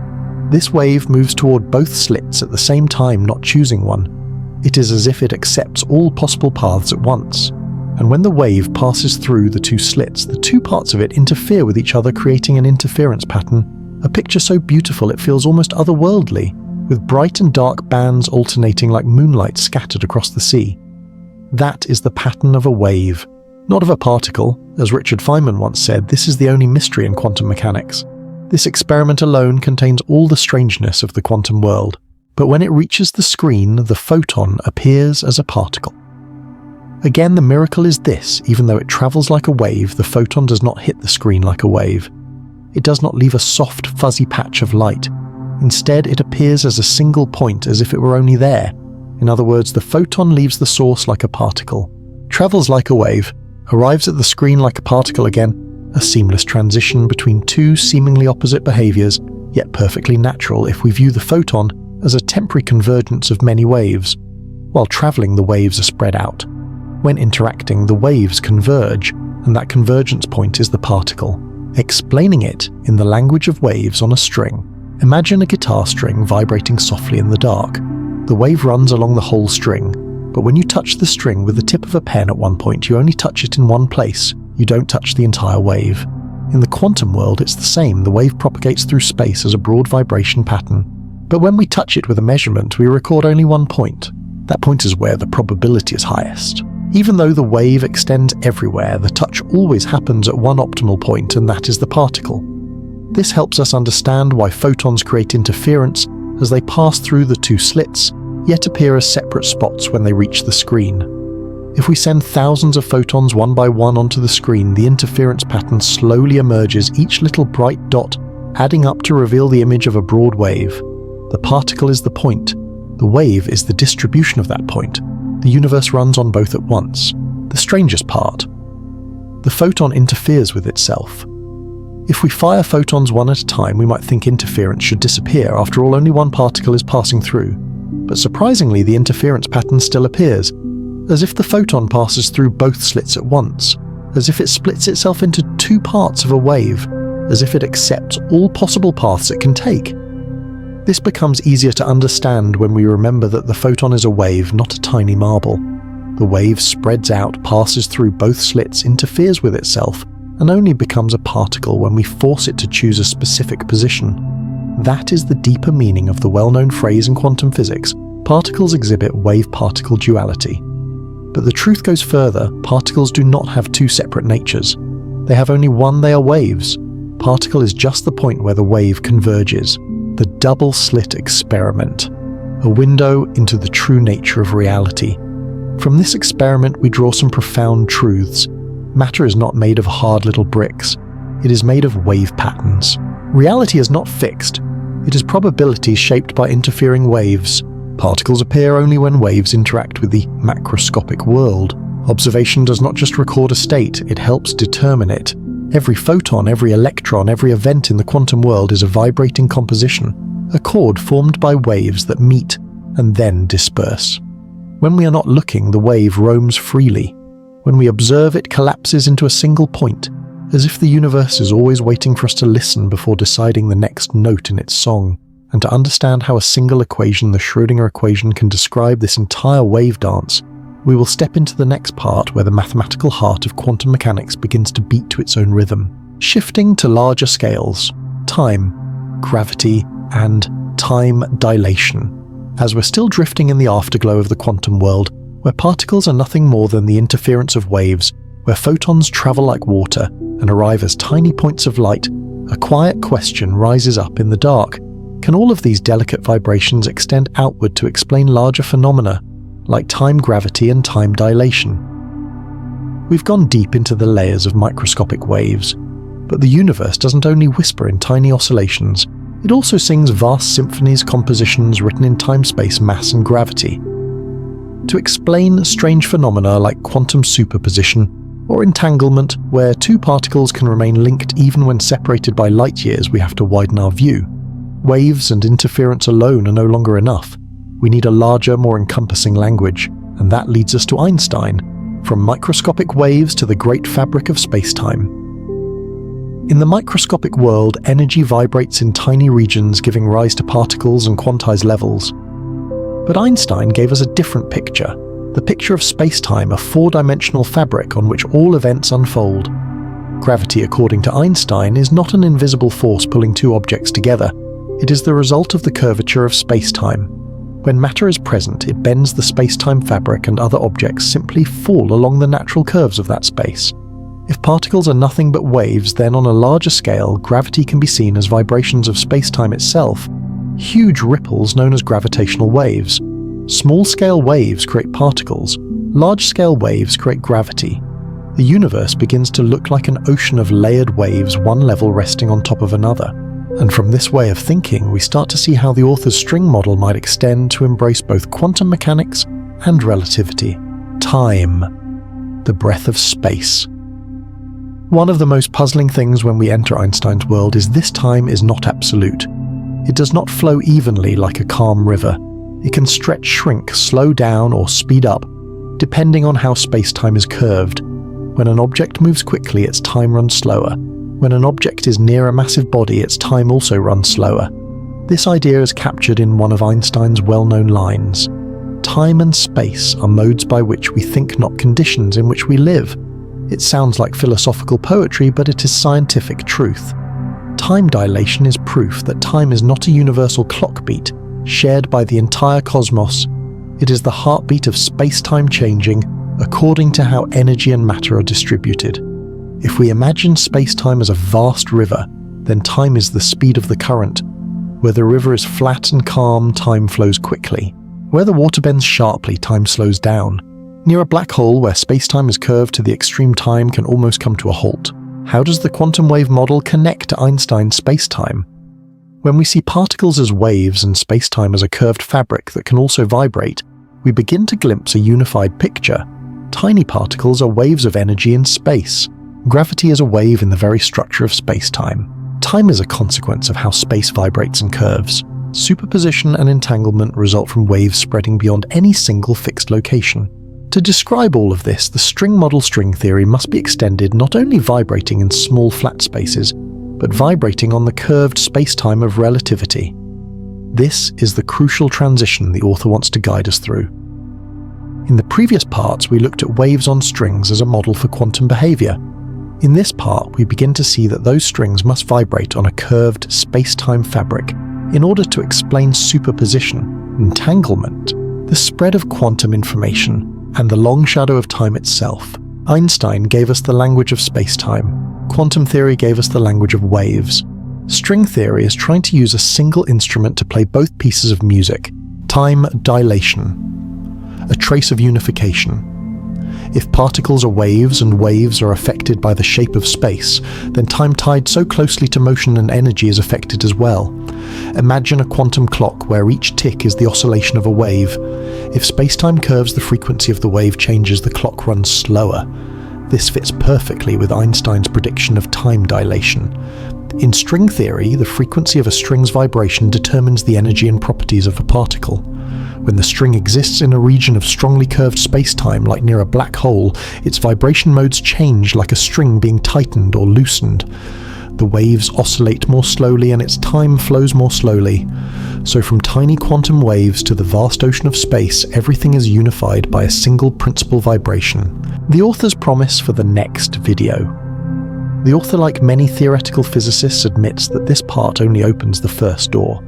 This wave moves toward both slits at the same time, not choosing one. It is as if it accepts all possible paths at once. And when the wave passes through the two slits, the two parts of it interfere with each other, creating an interference pattern, a picture so beautiful it feels almost otherworldly, with bright and dark bands alternating like moonlight scattered across the sea. That is the pattern of a wave, not of a particle. As Richard Feynman once said, this is the only mystery in quantum mechanics. This experiment alone contains all the strangeness of the quantum world, but when it reaches the screen, the photon appears as a particle. Again, the miracle is this: even though it travels like a wave, the photon does not hit the screen like a wave. It does not leave a soft, fuzzy patch of light. Instead, it appears as a single point, as if it were only there. In other words, the photon leaves the source like a particle, travels like a wave, arrives at the screen like a particle again, a seamless transition between two seemingly opposite behaviors, yet perfectly natural if we view the photon as a temporary convergence of many waves. While traveling, the waves are spread out. When interacting, the waves converge, and that convergence point is the particle. Explaining it in the language of waves on a string. Imagine a guitar string vibrating softly in the dark. The wave runs along the whole string, but when you touch the string with the tip of a pen at one point, you only touch it in one place. You don't touch the entire wave. In the quantum world, it's the same. The wave propagates through space as a broad vibration pattern. But when we touch it with a measurement, we record only one point. That point is where the probability is highest. Even though the wave extends everywhere, the touch always happens at one optimal point, and that is the particle. This helps us understand why photons create interference as they pass through the two slits, yet appear as separate spots when they reach the screen. If we send thousands of photons one by one onto the screen, the interference pattern slowly emerges, each little bright dot adding up to reveal the image of a broad wave. The particle is the point. The wave is the distribution of that point. The universe runs on both at once. The strangest part: the photon interferes with itself. If we fire photons one at a time, we might think interference should disappear. After all, only one particle is passing through. But surprisingly, the interference pattern still appears, as if the photon passes through both slits at once, as if it splits itself into two parts of a wave, as if it accepts all possible paths it can take. This becomes easier to understand when we remember that the photon is a wave, not a tiny marble. The wave spreads out, passes through both slits, interferes with itself, and only becomes a particle when we force it to choose a specific position. That is the deeper meaning of the well-known phrase in quantum physics: particles exhibit wave-particle duality. But the truth goes further. Particles do not have two separate natures. They have only one: they are waves. Particle is just the point where the wave converges. The double-slit experiment, a window into the true nature of reality. From this experiment we draw some profound truths. Matter is not made of hard little bricks. It is made of wave patterns. Reality is not fixed. It is probabilities shaped by interfering waves. Particles appear only when waves interact with the macroscopic world. Observation does not just record a state, it helps determine it. Every photon, every electron, every event in the quantum world is a vibrating composition, a chord formed by waves that meet and then disperse. When we are not looking, the wave roams freely. When we observe, it collapses into a single point, as if the universe is always waiting for us to listen before deciding the next note in its song. And to understand how a single equation, the Schrödinger equation, can describe this entire wave dance, we will step into the next part where the mathematical heart of quantum mechanics begins to beat to its own rhythm, shifting to larger scales: time, gravity, and time dilation. As we're still drifting in the afterglow of the quantum world, where particles are nothing more than the interference of waves, where photons travel like water and arrive as tiny points of light, a quiet question rises up in the dark. Can all of these delicate vibrations extend outward to explain larger phenomena, like time gravity and time dilation? We've gone deep into the layers of microscopic waves, but the universe doesn't only whisper in tiny oscillations, it also sings vast symphonies, compositions written in time-space, mass and gravity. To explain strange phenomena like quantum superposition or entanglement, where two particles can remain linked even when separated by light years, we have to widen our view. Waves and interference alone are no longer enough. we need a larger, more encompassing language, and that leads us to Einstein, from microscopic waves to the great fabric of space-time. In the microscopic world, energy vibrates in tiny regions, giving rise to particles and quantized levels. But Einstein gave us a different picture, the picture of space-time, a four-dimensional fabric on which all events unfold. Gravity, according to Einstein, is not an invisible force pulling two objects together. It is the result of the curvature of space-time. When matter is present, it bends the space-time fabric and other objects simply fall along the natural curves of that space. If particles are nothing but waves, then on a larger scale, gravity can be seen as vibrations of space-time itself, huge ripples known as gravitational waves. Small-scale waves create particles, large-scale waves create gravity. The universe begins to look like an ocean of layered waves, one level resting on top of another. And from this way of thinking, we start to see how the author's string model might extend to embrace both quantum mechanics and relativity. Time, the breath of space. One of the most puzzling things when we enter Einstein's world is this time is not absolute. It does not flow evenly like a calm river. It can stretch, shrink, slow down, or speed up, depending on how space-time is curved. When an object moves quickly, its time runs slower. When an object is near a massive body, its time also runs slower. This idea is captured in one of Einstein's well-known lines. Time and space are modes by which we think, not conditions in which we live. It sounds like philosophical poetry, but it is scientific truth. Time dilation is proof that time is not a universal clock beat, shared by the entire cosmos. It is the heartbeat of space-time changing according to how energy and matter are distributed. If we imagine space-time as a vast river, then time is the speed of the current. Where the river is flat and calm, time flows quickly. Where the water bends sharply, time slows down. Near a black hole, where space-time is curved to the extreme, time can almost come to a halt. How does the quantum wave model connect to Einstein's space-time? When we see particles as waves and space-time as a curved fabric that can also vibrate, we begin to glimpse a unified picture. Tiny particles are waves of energy in space. Gravity is a wave in the very structure of space-time. Time is a consequence of how space vibrates and curves. Superposition and entanglement result from waves spreading beyond any single fixed location. To describe all of this, the string model string theory must be extended, not only vibrating in small flat spaces, but vibrating on the curved space-time of relativity. This is the crucial transition the author wants to guide us through. In the previous parts, we looked at waves on strings as a model for quantum behavior. In this part, we begin to see that those strings must vibrate on a curved space-time fabric in order to explain superposition, entanglement, the spread of quantum information, and the long shadow of time itself. Einstein gave us the language of space-time. Quantum theory gave us the language of waves. String theory is trying to use a single instrument to play both pieces of music. Time dilation, a trace of unification. If particles are waves and waves are affected by the shape of space, then time tied so closely to motion and energy is affected as well. Imagine a quantum clock where each tick is the oscillation of a wave. If space-time curves, the frequency of the wave changes, the clock runs slower. This fits perfectly with Einstein's prediction of time dilation. In string theory, the frequency of a string's vibration determines the energy and properties of a particle. When the string exists in a region of strongly curved space-time, like near a black hole, its vibration modes change like a string being tightened or loosened. The waves oscillate more slowly and its time flows more slowly. So from tiny quantum waves to the vast ocean of space, everything is unified by a single principal vibration. The author's promise for the next video. The author, like many theoretical physicists, admits that this part only opens the first door.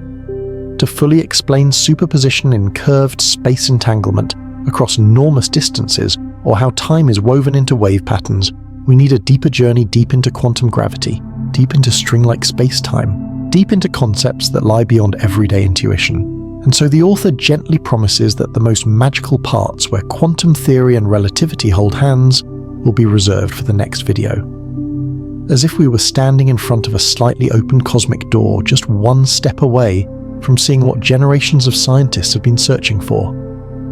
To fully explain superposition in curved space entanglement across enormous distances, or how time is woven into wave patterns, we need a deeper journey deep into quantum gravity, deep into string-like space-time, deep into concepts that lie beyond everyday intuition. And so the author gently promises that the most magical parts, where quantum theory and relativity hold hands, will be reserved for the next video. As if we were standing in front of a slightly open cosmic door, just one step away from seeing what generations of scientists have been searching for.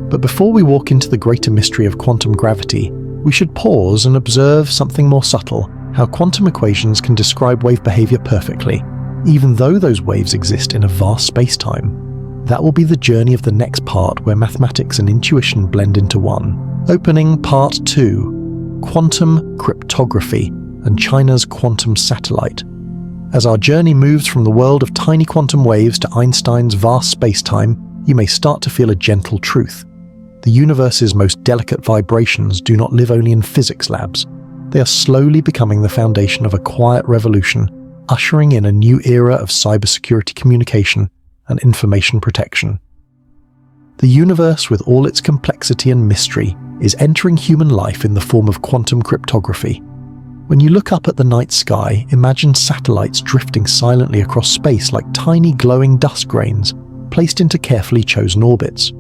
But before we walk into the greater mystery of quantum gravity, we should pause and observe something more subtle, how quantum equations can describe wave behavior perfectly, even though those waves exist in a vast space-time. That will be the journey of the next part, where mathematics and intuition blend into one. Opening Part 2: Quantum Cryptography and China's Quantum Satellite. As our journey moves from the world of tiny quantum waves to Einstein's vast space-time, you may start to feel a gentle truth. The universe's most delicate vibrations do not live only in physics labs. They are slowly becoming the foundation of a quiet revolution, ushering in a new era of cybersecurity communication and information protection. The universe, with all its complexity and mystery, is entering human life in the form of quantum cryptography. When you look up at the night sky, imagine satellites drifting silently across space like tiny glowing dust grains, placed into carefully chosen orbits.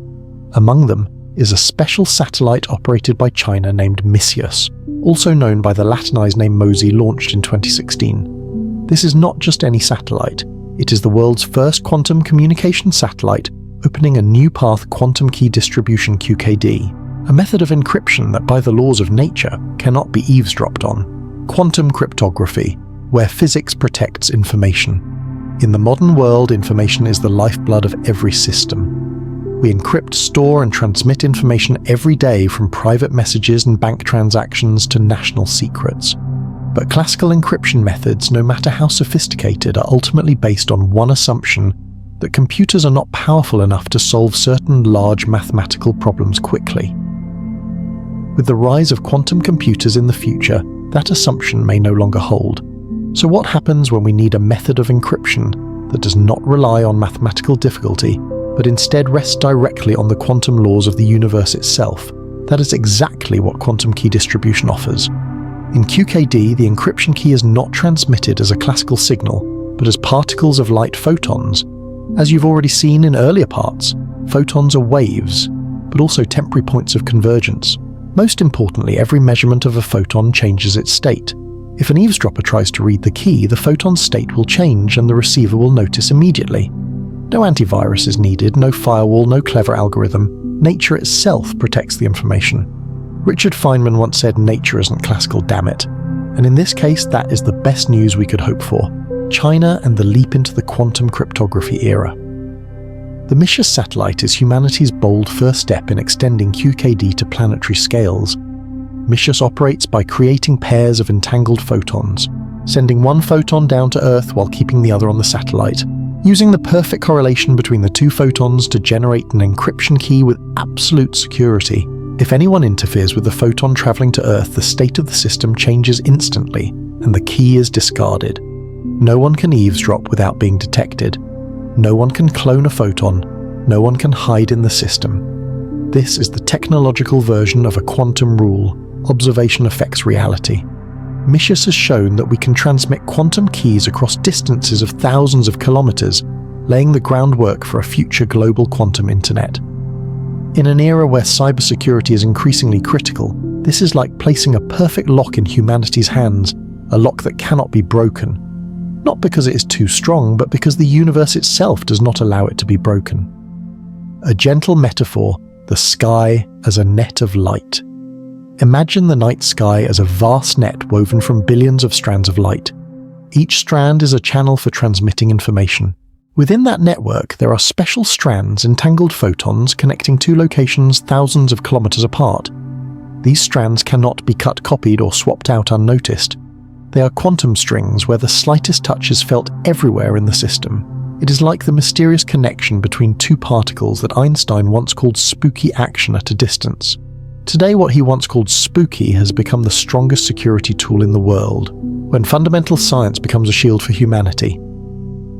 Among them is a special satellite operated by China named Misius, also known by the Latinized name MOSI, launched in 2016. This is not just any satellite. It is the world's first quantum communication satellite, opening a new path: quantum key distribution (QKD), a method of encryption that, by the laws of nature, cannot be eavesdropped on. Quantum cryptography, where physics protects information. In the modern world, information is the lifeblood of every system. We encrypt, store, and transmit information every day, from private messages and bank transactions to national secrets. But classical encryption methods, no matter how sophisticated, are ultimately based on one assumption: that computers are not powerful enough to solve certain large mathematical problems quickly. With the rise of quantum computers in the future, that assumption may no longer hold. So what happens when we need a method of encryption that does not rely on mathematical difficulty, but instead rests directly on the quantum laws of the universe itself? That is exactly what quantum key distribution offers. In QKD, the encryption key is not transmitted as a classical signal, but as particles of light photons. As you've already seen in earlier parts, photons are waves, but also temporary points of convergence. Most importantly, every measurement of a photon changes its state. If an eavesdropper tries to read the key, the photon's state will change and the receiver will notice immediately. No antivirus is needed, no firewall, no clever algorithm. Nature itself protects the information. Richard Feynman once said, "Nature isn't classical, damn it." And in this case, that is the best news we could hope for. China and the leap into the quantum cryptography era. The Misius satellite is humanity's bold first step in extending QKD to planetary scales. Misius operates by creating pairs of entangled photons, sending one photon down to Earth while keeping the other on the satellite, using the perfect correlation between the two photons to generate an encryption key with absolute security. If anyone interferes with the photon traveling to Earth, the state of the system changes instantly, and the key is discarded. No one can eavesdrop without being detected. No one can clone a photon. No one can hide in the system. This is the technological version of a quantum rule. Observation affects reality. Misius has shown that we can transmit quantum keys across distances of thousands of kilometers, laying the groundwork for a future global quantum internet. In an era where cybersecurity is increasingly critical, this is like placing a perfect lock in humanity's hands, a lock that cannot be broken. Not because it is too strong, but because the universe itself does not allow it to be broken. A gentle metaphor: the sky as a net of light. Imagine the night sky as a vast net woven from billions of strands of light. Each strand is a channel for transmitting information. Within that network, there are special strands, entangled photons, connecting two locations thousands of kilometers apart. These strands cannot be cut, copied, or swapped out unnoticed. They are quantum strings where the slightest touch is felt everywhere in the system. It is like the mysterious connection between two particles that Einstein once called spooky action at a distance. Today, what he once called spooky has become the strongest security tool in the world, when fundamental science becomes a shield for humanity.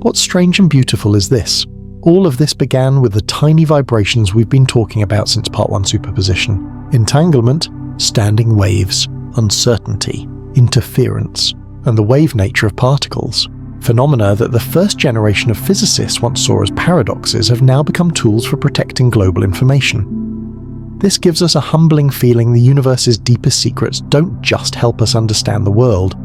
What's strange and beautiful is this: all of this began with the tiny vibrations we've been talking about since Part 1 superposition. Entanglement, standing waves, uncertainty, interference, and the wave nature of particles. Phenomena that the first generation of physicists once saw as paradoxes have now become tools for protecting global information. This gives us a humbling feeling the universe's deepest secrets don't just help us understand the world,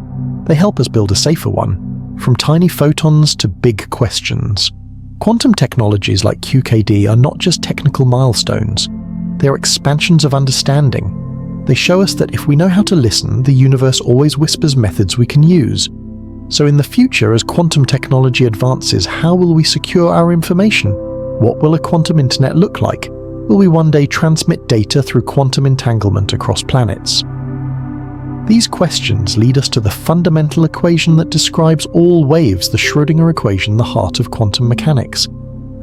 they help us build a safer one. From tiny photons to big questions. Quantum technologies like QKD are not just technical milestones, they are expansions of understanding. They show us that if we know how to listen, the universe always whispers methods we can use. So in the future, as quantum technology advances, how will we secure our information? What will a quantum internet look like? Will we one day transmit data through quantum entanglement across planets? These questions lead us to the fundamental equation that describes all waves, the Schrödinger equation, the heart of quantum mechanics.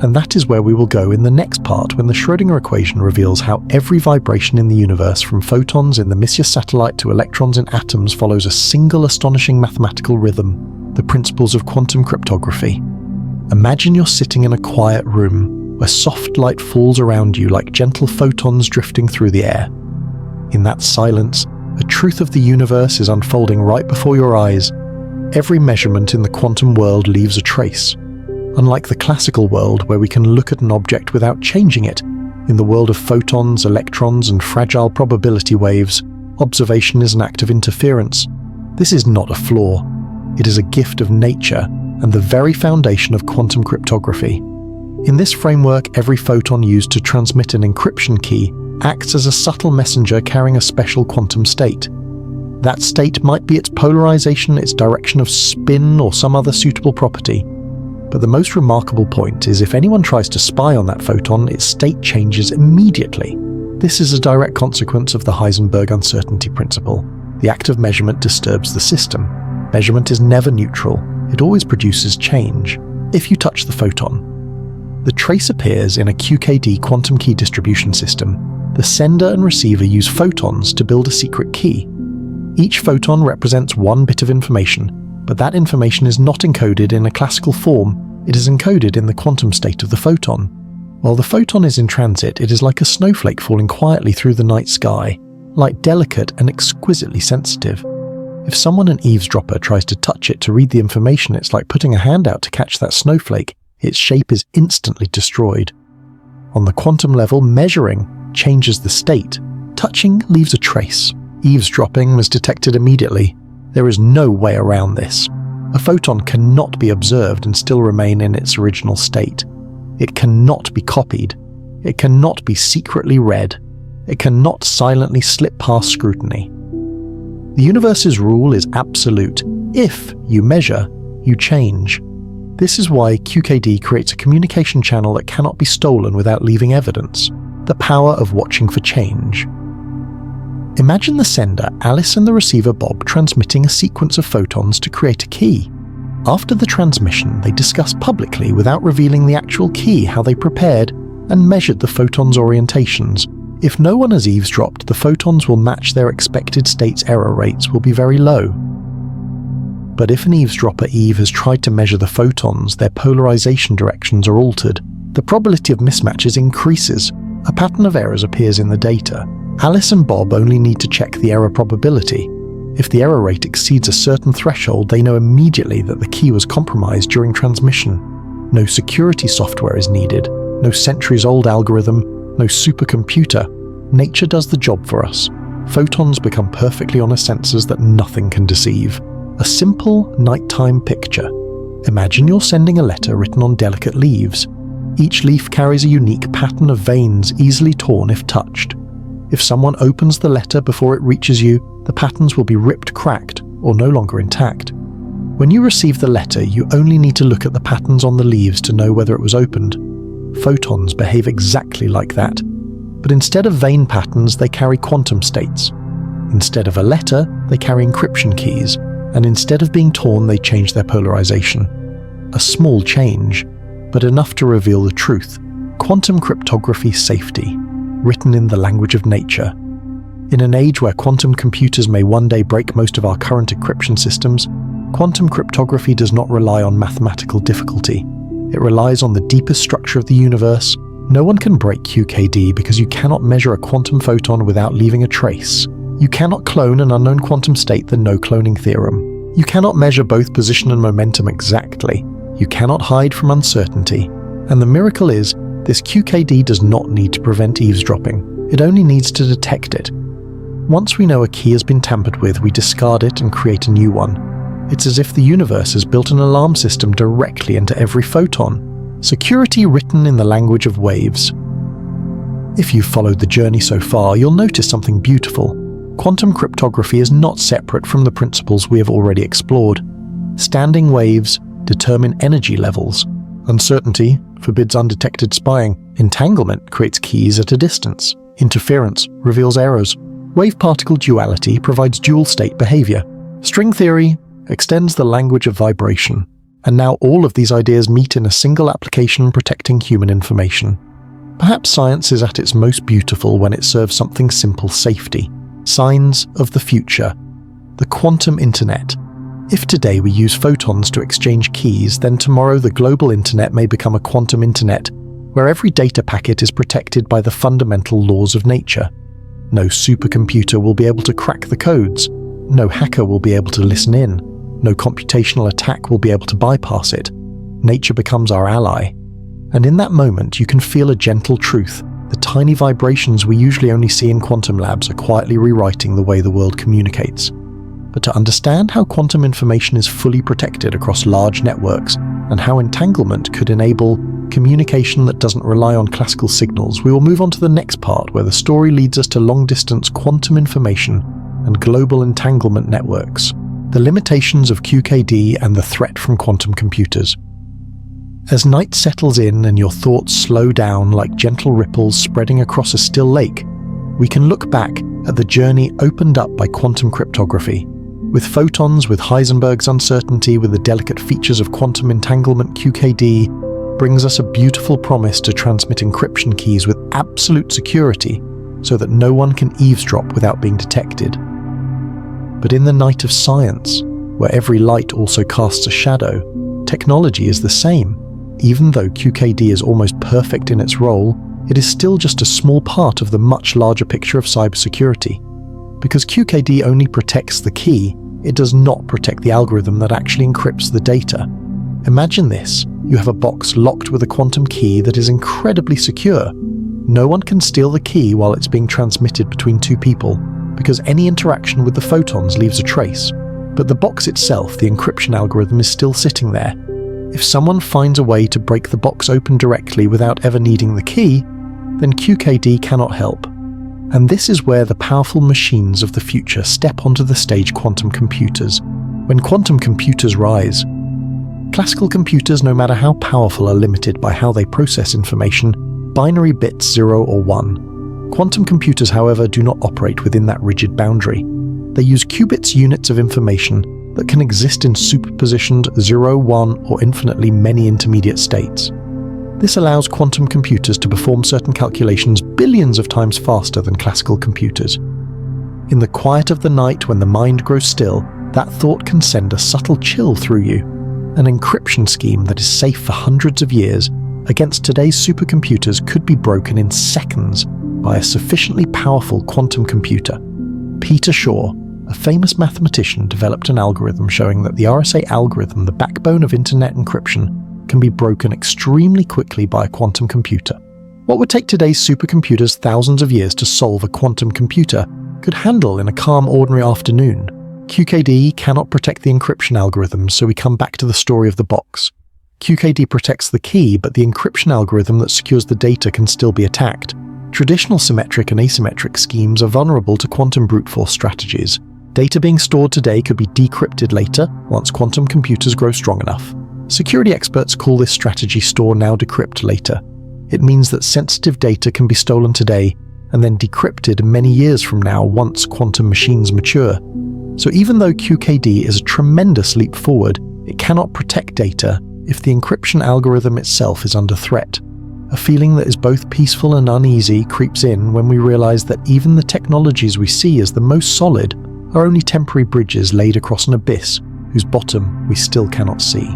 And that is where we will go in the next part, when the Schrödinger equation reveals how every vibration in the universe, from photons in the Messier satellite to electrons in atoms, follows a single astonishing mathematical rhythm, the principles of quantum cryptography. Imagine you're sitting in a quiet room where soft light falls around you like gentle photons drifting through the air. In that silence, the truth of the universe is unfolding right before your eyes. Every measurement in the quantum world leaves a trace. Unlike the classical world, where we can look at an object without changing it, in the world of photons, electrons, and fragile probability waves, observation is an act of interference. This is not a flaw. It is a gift of nature and the very foundation of quantum cryptography. In this framework, every photon used to transmit an encryption key acts as a subtle messenger carrying a special quantum state. That state might be its polarization, its direction of spin, or some other suitable property. But the most remarkable point is, if anyone tries to spy on that photon, its state changes immediately. This is a direct consequence of the Heisenberg uncertainty principle. The act of measurement disturbs the system. Measurement is never neutral. It always produces change. If you touch the photon, the trace appears in a QKD quantum key distribution system. The sender and receiver use photons to build a secret key. Each photon represents one bit of information, but that information is not encoded in a classical form. It is encoded in the quantum state of the photon. While the photon is in transit, it is like a snowflake falling quietly through the night sky, light delicate and exquisitely sensitive. If someone, an eavesdropper, tries to touch it to read the information, it's like putting a hand out to catch that snowflake. Its shape is instantly destroyed. On the quantum level, measuring changes the state. Touching leaves a trace. Eavesdropping was detected immediately. There is no way around this. A photon cannot be observed and still remain in its original state. It cannot be copied. It cannot be secretly read. It cannot silently slip past scrutiny. The universe's rule is absolute. If you measure, you change. This is why QKD creates a communication channel that cannot be stolen without leaving evidence. The power of watching for change. Imagine the sender, Alice, and the receiver, Bob, transmitting a sequence of photons to create a key. After the transmission, they discussed publicly, without revealing the actual key, how they prepared and measured the photons' orientations. If no one has eavesdropped, the photons will match their expected state's error rates will be very low. But if an eavesdropper, Eve, has tried to measure the photons, their polarization directions are altered. The probability of mismatches increases. A pattern of errors appears in the data. Alice and Bob only need to check the error probability. If the error rate exceeds a certain threshold, they know immediately that the key was compromised during transmission. No security software is needed, no centuries-old algorithm, no supercomputer. Nature does the job for us. Photons become perfectly honest sensors that nothing can deceive. A simple nighttime picture. Imagine you're sending a letter written on delicate leaves. Each leaf carries a unique pattern of veins, easily torn if touched. If someone opens the letter before it reaches you, the patterns will be ripped, cracked, or no longer intact. When you receive the letter, you only need to look at the patterns on the leaves to know whether it was opened. Photons behave exactly like that. But instead of vein patterns, they carry quantum states. Instead of a letter, they carry encryption keys. And instead of being torn, they change their polarization. A small change, but enough to reveal the truth. Quantum cryptography safety, written in the language of nature. In an age where quantum computers may one day break most of our current encryption systems, quantum cryptography does not rely on mathematical difficulty. It relies on the deepest structure of the universe. No one can break QKD because you cannot measure a quantum photon without leaving a trace. You cannot clone an unknown quantum state, the no-cloning theorem. You cannot measure both position and momentum exactly. You cannot hide from uncertainty. And the miracle is, this QKD does not need to prevent eavesdropping. It only needs to detect it. Once we know a key has been tampered with, we discard it and create a new one. It's as if the universe has built an alarm system directly into every photon. Security written in the language of waves. If you've followed the journey so far, you'll notice something beautiful. Quantum cryptography is not separate from the principles we have already explored. Standing waves determine energy levels. Uncertainty, forbids undetected spying. Entanglement creates keys at a distance. Interference reveals errors. Wave-particle duality provides dual-state behavior. String theory extends the language of vibration. And now all of these ideas meet in a single application protecting human information. Perhaps science is at its most beautiful when it serves something simple: safety. Signs of the future. The quantum internet. If today we use photons to exchange keys, then tomorrow the global internet may become a quantum internet, where every data packet is protected by the fundamental laws of nature. No supercomputer will be able to crack the codes. No hacker will be able to listen in. No computational attack will be able to bypass it. Nature becomes our ally. And in that moment, you can feel a gentle truth. The tiny vibrations we usually only see in quantum labs are quietly rewriting the way the world communicates. But to understand how quantum information is fully protected across large networks, and how entanglement could enable communication that doesn't rely on classical signals, we will move on to the next part, where the story leads us to long-distance quantum information and global entanglement networks, the limitations of QKD and the threat from quantum computers. As night settles in and your thoughts slow down like gentle ripples spreading across a still lake, we can look back at the journey opened up by quantum cryptography. With photons, with Heisenberg's uncertainty, with the delicate features of quantum entanglement, QKD brings us a beautiful promise to transmit encryption keys with absolute security so that no one can eavesdrop without being detected. But in the night of science, where every light also casts a shadow, technology is the same. Even though QKD is almost perfect in its role, it is still just a small part of the much larger picture of cybersecurity. Because QKD only protects the key, it does not protect the algorithm that actually encrypts the data. Imagine this: you have a box locked with a quantum key that is incredibly secure. No one can steal the key while it's being transmitted between two people, because any interaction with the photons leaves a trace. But the box itself, the encryption algorithm, is still sitting there. If someone finds a way to break the box open directly without ever needing the key, then QKD cannot help. And this is where the powerful machines of the future step onto the stage: quantum computers. When quantum computers rise, classical computers, no matter how powerful, are limited by how they process information, binary bits 0 or 1. Quantum computers, however, do not operate within that rigid boundary. They use qubits, units of information that can exist in superpositioned 0, 1, or infinitely many intermediate states. This allows quantum computers to perform certain calculations billions of times faster than classical computers. In the quiet of the night, when the mind grows still, that thought can send a subtle chill through you. An encryption scheme that is safe for hundreds of years against today's supercomputers could be broken in seconds by a sufficiently powerful quantum computer. Peter Shor, a famous mathematician, developed an algorithm showing that the RSA algorithm, the backbone of internet encryption, can be broken extremely quickly by a quantum computer. What would take today's supercomputers thousands of years to solve, a quantum computer could handle in a calm, ordinary afternoon. QKD cannot protect the encryption algorithm, so we come back to the story of the box. QKD protects the key, but the encryption algorithm that secures the data can still be attacked. Traditional symmetric and asymmetric schemes are vulnerable to quantum brute force strategies. Data being stored today could be decrypted later, once quantum computers grow strong enough. Security experts call this strategy store now, decrypt later. It means that sensitive data can be stolen today and then decrypted many years from now once quantum machines mature. So even though QKD is a tremendous leap forward, it cannot protect data if the encryption algorithm itself is under threat. A feeling that is both peaceful and uneasy creeps in when we realize that even the technologies we see as the most solid are only temporary bridges laid across an abyss whose bottom we still cannot see.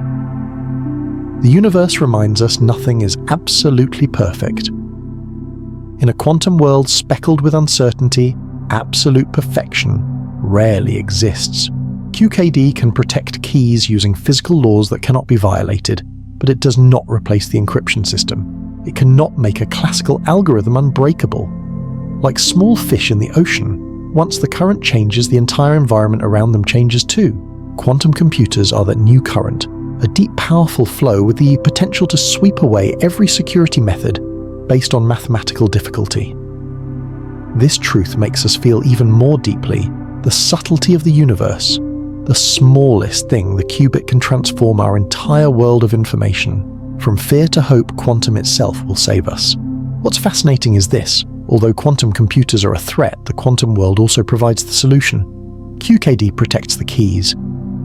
The universe reminds us nothing is absolutely perfect. In a quantum world speckled with uncertainty, absolute perfection rarely exists. QKD can protect keys using physical laws that cannot be violated, but it does not replace the encryption system. It cannot make a classical algorithm unbreakable. Like small fish in the ocean, once the current changes, the entire environment around them changes too. Quantum computers are that new current, a deep, powerful flow with the potential to sweep away every security method based on mathematical difficulty. This truth makes us feel even more deeply the subtlety of the universe. The smallest thing, the qubit, can transform our entire world of information. From fear to hope, quantum itself will save us. What's fascinating is this: although quantum computers are a threat, the quantum world also provides the solution. QKD protects the keys.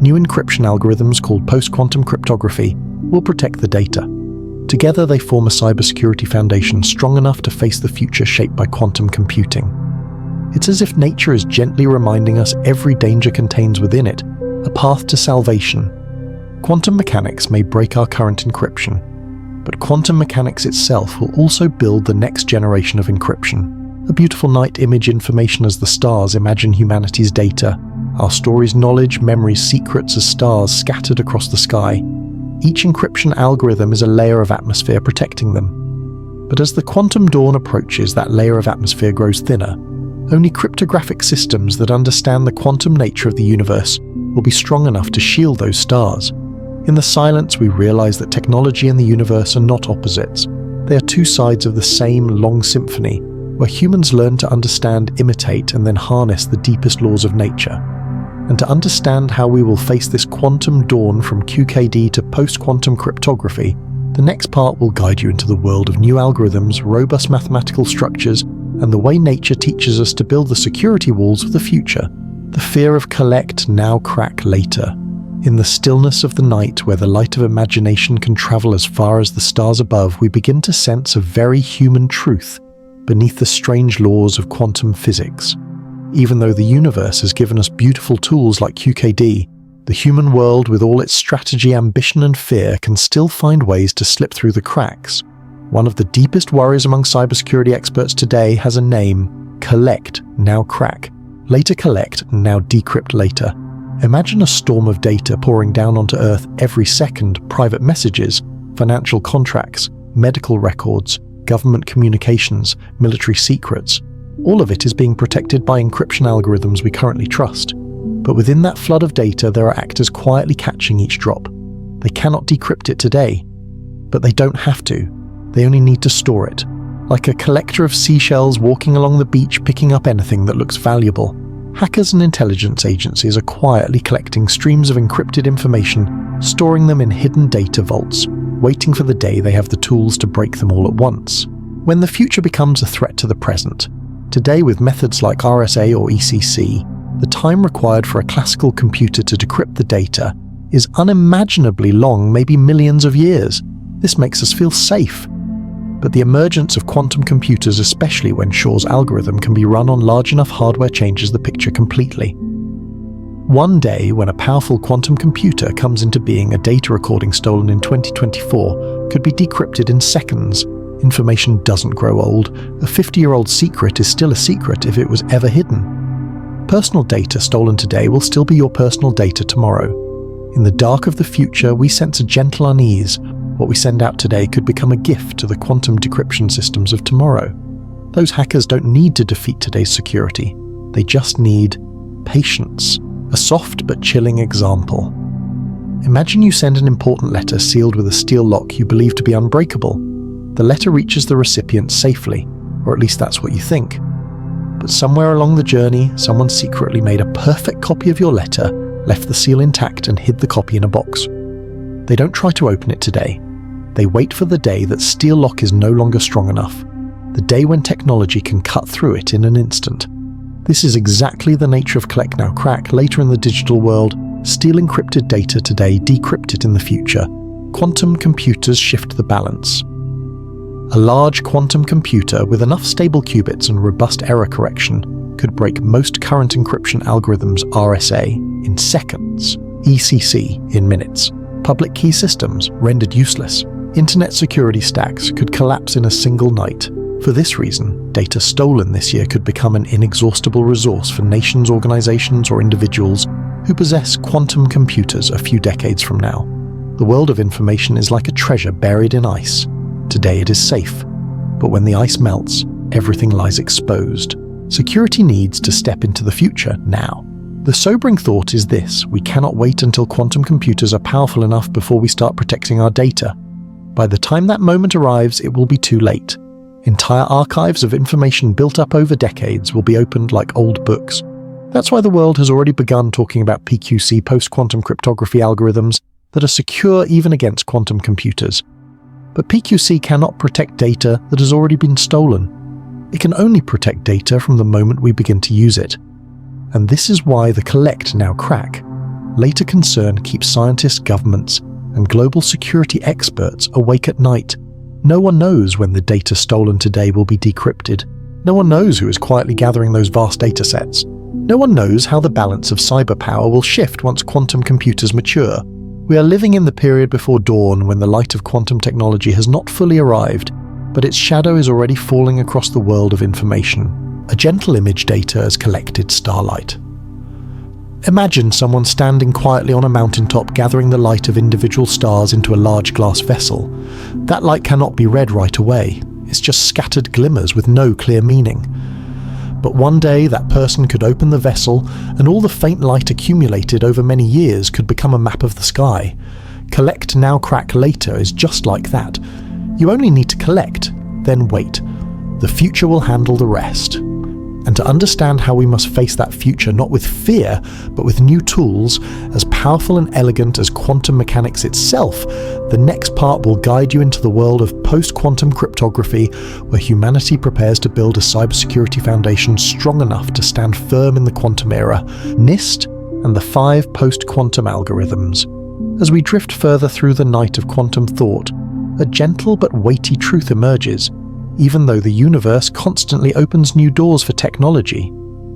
New encryption algorithms called post-quantum cryptography will protect the data. Together they form a cybersecurity foundation strong enough to face the future shaped by quantum computing. It's as if nature is gently reminding us every danger contains within it a path to salvation. Quantum mechanics may break our current encryption, but quantum mechanics itself will also build the next generation of encryption. A beautiful night image information as the stars imagine humanity's data, our stories, knowledge, memories, secrets as stars scattered across the sky. Each encryption algorithm is a layer of atmosphere protecting them. But as the quantum dawn approaches, that layer of atmosphere grows thinner. Only cryptographic systems that understand the quantum nature of the universe will be strong enough to shield those stars. In the silence, we realize that technology and the universe are not opposites. They are two sides of the same long symphony, where humans learn to understand, imitate, and then harness the deepest laws of nature. And to understand how we will face this quantum dawn from QKD to post-quantum cryptography, the next part will guide you into the world of new algorithms, robust mathematical structures, and the way nature teaches us to build the security walls of the future. The fear of collect, now crack later. In the stillness of the night, where the light of imagination can travel as far as the stars above, we begin to sense a very human truth beneath the strange laws of quantum physics. Even though the universe has given us beautiful tools like QKD, the human world, with all its strategy, ambition, and fear, can still find ways to slip through the cracks. One of the deepest worries among cybersecurity experts today has a name: collect, now crack. Later collect, now decrypt later. Imagine a storm of data pouring down onto Earth every second: private messages, financial contracts, medical records, government communications, military secrets. All of it is being protected by encryption algorithms we currently trust. But within that flood of data, there are actors quietly catching each drop. They cannot decrypt it today, but they don't have to. They only need to store it. Like a collector of seashells walking along the beach picking up anything that looks valuable, hackers and intelligence agencies are quietly collecting streams of encrypted information, storing them in hidden data vaults, waiting for the day they have the tools to break them all at once. When the future becomes a threat to the present, today with methods like RSA or ECC, the time required for a classical computer to decrypt the data is unimaginably long, maybe millions of years. This makes us feel safe. But the emergence of quantum computers, especially when Shor's algorithm can be run on large enough hardware, changes the picture completely. One day, when a powerful quantum computer comes into being, a data recording stolen in 2024 could be decrypted in seconds. Information doesn't grow old. A 50-year-old secret is still a secret if it was ever hidden. Personal data stolen today will still be your personal data tomorrow. In the dark of the future, we sense a gentle unease. What we send out today could become a gift to the quantum decryption systems of tomorrow. Those hackers don't need to defeat today's security. They just need patience. A soft but chilling example. Imagine you send an important letter sealed with a steel lock you believe to be unbreakable. The letter reaches the recipient safely, or at least that's what you think. But somewhere along the journey, someone secretly made a perfect copy of your letter, left the seal intact, and hid the copy in a box. They don't try to open it today. They wait for the day that steel lock is no longer strong enough, the day when technology can cut through it in an instant. This is exactly the nature of collect now crack. Later in the digital world, steal encrypted data today, decrypt it in the future. Quantum computers shift the balance. A large quantum computer with enough stable qubits and robust error correction could break most current encryption algorithms, RSA, in seconds, ECC in minutes. Public key systems rendered useless. Internet security stacks could collapse in a single night. For this reason, data stolen this year could become an inexhaustible resource for nations, organizations, or individuals who possess quantum computers a few decades from now. The world of information is like a treasure buried in ice. Today it is safe, but when the ice melts, everything lies exposed. Security needs to step into the future now. The sobering thought is this: we cannot wait until quantum computers are powerful enough before we start protecting our data. By the time that moment arrives, it will be too late. Entire archives of information built up over decades will be opened like old books. That's why the world has already begun talking about PQC, post-quantum cryptography algorithms, that are secure even against quantum computers. But PQC cannot protect data that has already been stolen. It can only protect data from the moment we begin to use it. And this is why the collect now crack later concern keeps scientists, governments, and global security experts awake at night. No one knows when the data stolen today will be decrypted. No one knows who is quietly gathering those vast datasets. No one knows how the balance of cyber power will shift once quantum computers mature. We are living in the period before dawn when the light of quantum technology has not fully arrived, but its shadow is already falling across the world of information. A gentle image data as collected starlight. Imagine someone standing quietly on a mountaintop gathering the light of individual stars into a large glass vessel. That light cannot be read right away. It's just scattered glimmers with no clear meaning. But one day that person could open the vessel and all the faint light accumulated over many years could become a map of the sky. Collect now crack later is just like that. You only need to collect, then wait. The future will handle the rest. And to understand how we must face that future not with fear, but with new tools, as powerful and elegant as quantum mechanics itself, the next part will guide you into the world of post-quantum cryptography, where humanity prepares to build a cybersecurity foundation strong enough to stand firm in the quantum era, NIST, and the 5 post-quantum algorithms. As we drift further through the night of quantum thought, a gentle but weighty truth emerges. Even though the universe constantly opens new doors for technology,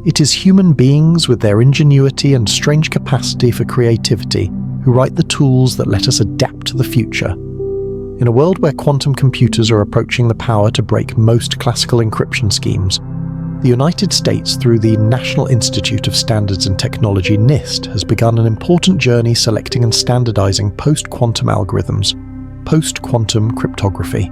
it is human beings with their ingenuity and strange capacity for creativity who write the tools that let us adapt to the future. In a world where quantum computers are approaching the power to break most classical encryption schemes, the United States, through the National Institute of Standards and Technology (NIST), has begun an important journey selecting and standardizing post-quantum algorithms, post-quantum cryptography.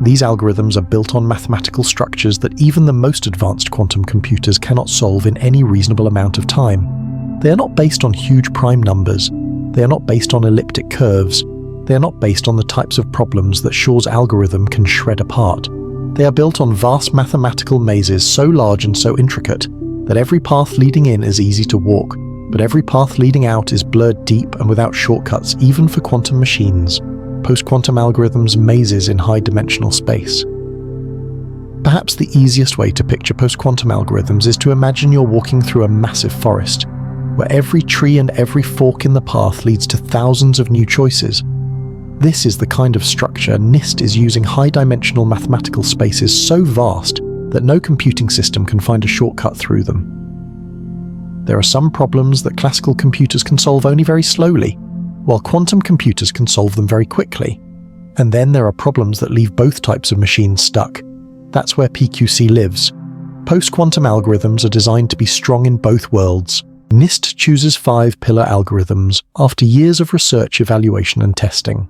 These algorithms are built on mathematical structures that even the most advanced quantum computers cannot solve in any reasonable amount of time. They are not based on huge prime numbers. They are not based on elliptic curves. They are not based on the types of problems that Shor's algorithm can shred apart. They are built on vast mathematical mazes so large and so intricate that every path leading in is easy to walk, but every path leading out is blurred deep and without shortcuts even for quantum machines. Post-quantum algorithms mazes in high-dimensional space. Perhaps the easiest way to picture post-quantum algorithms is to imagine you're walking through a massive forest, where every tree and every fork in the path leads to thousands of new choices. This is the kind of structure NIST is using high-dimensional mathematical spaces so vast that no computing system can find a shortcut through them. There are some problems that classical computers can solve only very slowly, while quantum computers can solve them very quickly. And then there are problems that leave both types of machines stuck. That's where PQC lives. Post-quantum algorithms are designed to be strong in both worlds. NIST chooses 5 pillar algorithms after years of research, evaluation, and testing.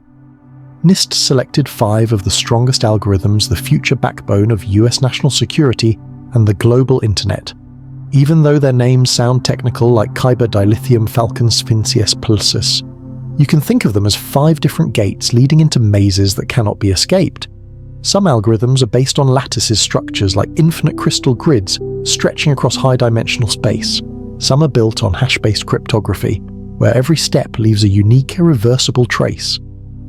NIST selected 5 of the strongest algorithms, the future backbone of US national security and the global internet. Even though their names sound technical like Kyber dilithium falcon sphinxius pulsus, you can think of them as 5 different gates leading into mazes that cannot be escaped. Some algorithms are based on lattices structures like infinite crystal grids stretching across high-dimensional space. Some are built on hash-based cryptography, where every step leaves a unique, irreversible trace.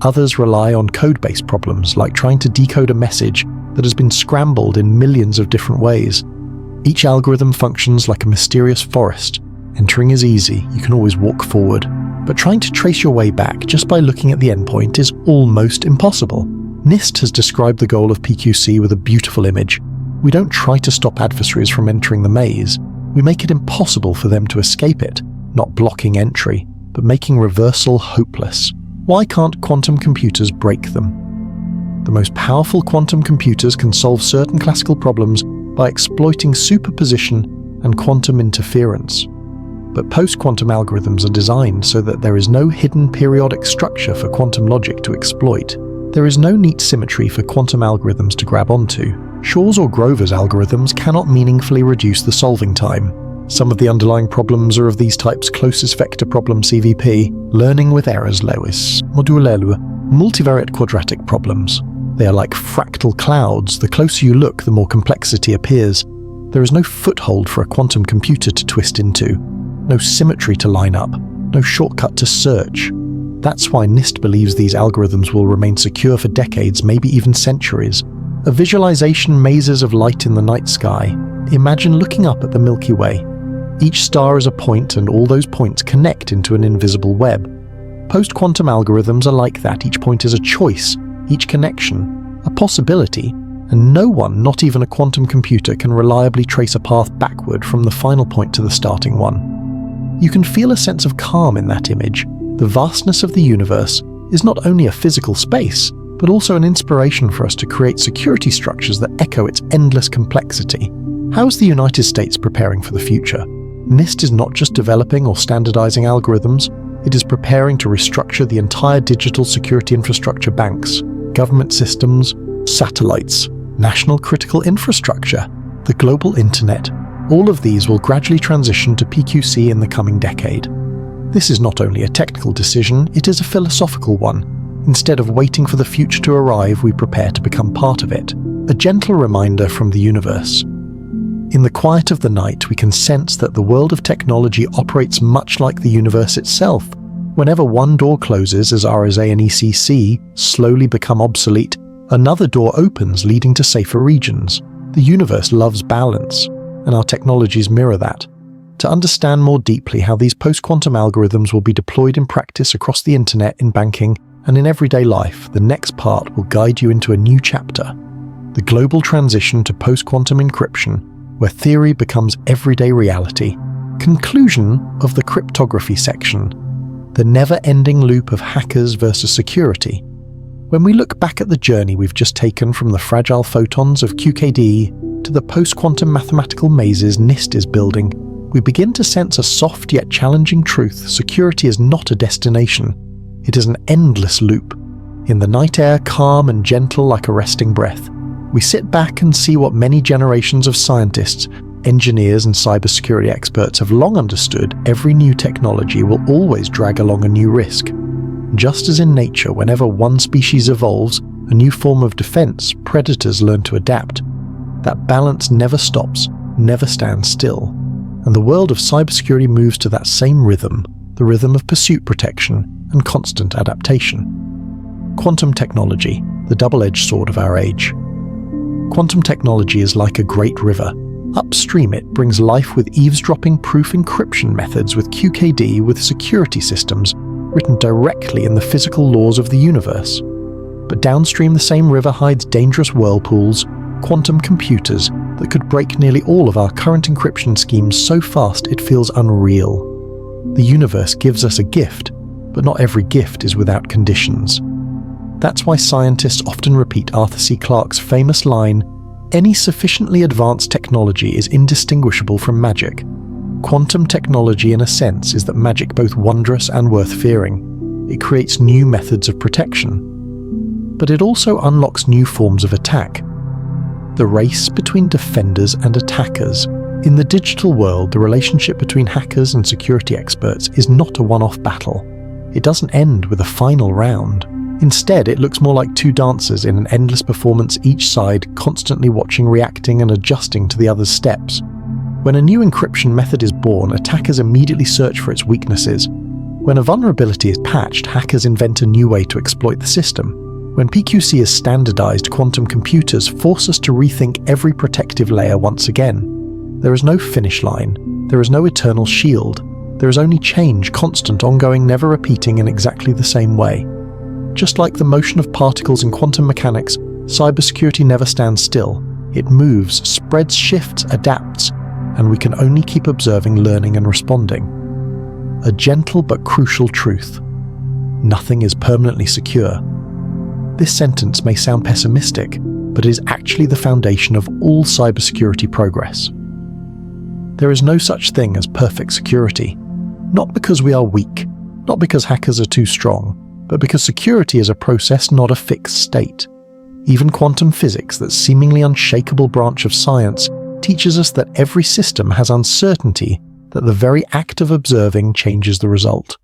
Others rely on code-based problems like trying to decode a message that has been scrambled in millions of different ways. Each algorithm functions like a mysterious forest. Entering is easy, you can always walk forward. But trying to trace your way back just by looking at the endpoint is almost impossible. NIST has described the goal of PQC with a beautiful image. We don't try to stop adversaries from entering the maze. We make it impossible for them to escape it, not blocking entry, but making reversal hopeless. Why can't quantum computers break them? The most powerful quantum computers can solve certain classical problems by exploiting superposition and quantum interference. But post-quantum algorithms are designed so that there is no hidden periodic structure for quantum logic to exploit. There is no neat symmetry for quantum algorithms to grab onto. Shor's or Grover's algorithms cannot meaningfully reduce the solving time. Some of the underlying problems are of these types: closest vector problem CVP, learning with errors Lewis, modulelu, multivariate quadratic problems. They are like fractal clouds. The closer you look, the more complexity appears. There is no foothold for a quantum computer to twist into. No symmetry to line up, no shortcut to search. That's why NIST believes these algorithms will remain secure for decades, maybe even centuries. A visualization mazes of light in the night sky. Imagine looking up at the Milky Way. Each star is a point, and all those points connect into an invisible web. Post-quantum algorithms are like that. Each point is a choice, each connection, a possibility, and no one, not even a quantum computer, can reliably trace a path backward from the final point to the starting one. You can feel a sense of calm in that image. The vastness of the universe is not only a physical space, but also an inspiration for us to create security structures that echo its endless complexity. How is the United States preparing for the future? NIST is not just developing or standardizing algorithms, it is preparing to restructure the entire digital security infrastructure: banks, government systems, satellites, national critical infrastructure, the global internet. All of these will gradually transition to PQC in the coming decade. This is not only a technical decision, it is a philosophical one. Instead of waiting for the future to arrive, we prepare to become part of it. A gentle reminder from the universe. In the quiet of the night, we can sense that the world of technology operates much like the universe itself. Whenever one door closes as RSA and ECC slowly become obsolete, another door opens leading to safer regions. The universe loves balance, and our technologies mirror that. To understand more deeply how these post-quantum algorithms will be deployed in practice across the internet, in banking, and in everyday life, the next part will guide you into a new chapter: the global transition to post-quantum encryption, where theory becomes everyday reality. Conclusion of the cryptography section: the never-ending loop of hackers versus security. When we look back at the journey we've just taken from the fragile photons of QKD to the post-quantum mathematical mazes NIST is building, we begin to sense a soft yet challenging truth: security is not a destination. It is an endless loop. In the night air, calm and gentle like a resting breath, we sit back and see what many generations of scientists, engineers and cybersecurity experts have long understood: every new technology will always drag along a new risk. Just as in nature, whenever one species evolves, a new form of defense, predators learn to adapt. That balance never stops, never stands still. And the world of cybersecurity moves to that same rhythm, the rhythm of pursuit, protection, and constant adaptation. Quantum technology, the double-edged sword of our age. Quantum technology is like a great river. Upstream it brings life with eavesdropping-proof encryption methods with QKD, with security systems written directly in the physical laws of the universe. But downstream the same river hides dangerous whirlpools, quantum computers that could break nearly all of our current encryption schemes so fast it feels unreal. The universe gives us a gift, but not every gift is without conditions. That's why scientists often repeat Arthur C. Clarke's famous line, "Any sufficiently advanced technology is indistinguishable from magic." Quantum technology, in a sense, is that magic both wondrous and worth fearing. It creates new methods of protection. But it also unlocks new forms of attack. The race between defenders and attackers. In the digital world, the relationship between hackers and security experts is not a one-off battle. It doesn't end with a final round. Instead, it looks more like two dancers in an endless performance, each side constantly watching, reacting, and adjusting to the other's steps. When a new encryption method is born, attackers immediately search for its weaknesses. When a vulnerability is patched, hackers invent a new way to exploit the system. When PQC is standardized, quantum computers force us to rethink every protective layer once again. There is no finish line. There is no eternal shield. There is only change, constant, ongoing, never repeating in exactly the same way. Just like the motion of particles in quantum mechanics, cybersecurity never stands still. It moves, spreads, shifts, adapts, and we can only keep observing, learning, and responding. A gentle but crucial truth: nothing is permanently secure. This sentence may sound pessimistic, but it is actually the foundation of all cybersecurity progress. There is no such thing as perfect security. Not because we are weak, not because hackers are too strong, but because security is a process, not a fixed state. Even quantum physics, that seemingly unshakable branch of science, teaches us that every system has uncertainty, that the very act of observing changes the result.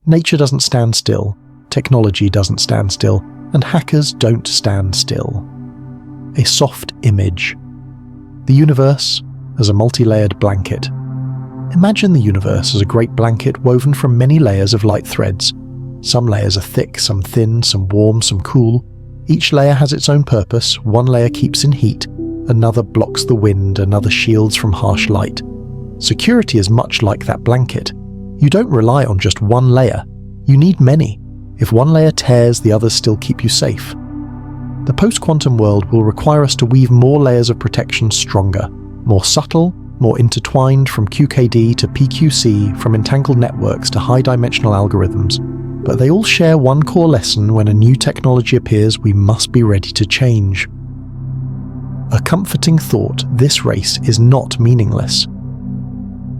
Nature doesn't stand still, technology doesn't stand still, and hackers don't stand still. A soft image. The universe as a multi-layered blanket. Imagine the universe as a great blanket woven from many layers of light threads. Some layers are thick, some thin, some warm, some cool. Each layer has its own purpose. One layer keeps in heat, another blocks the wind, another shields from harsh light. Security is much like that blanket. You don't rely on just one layer. You need many. If one layer tears, the others still keep you safe. The post-quantum world will require us to weave more layers of protection stronger, more subtle, more intertwined, from QKD to PQC, from entangled networks to high-dimensional algorithms. But they all share one core lesson: when a new technology appears, we must be ready to change. A comforting thought: this race is not meaningless.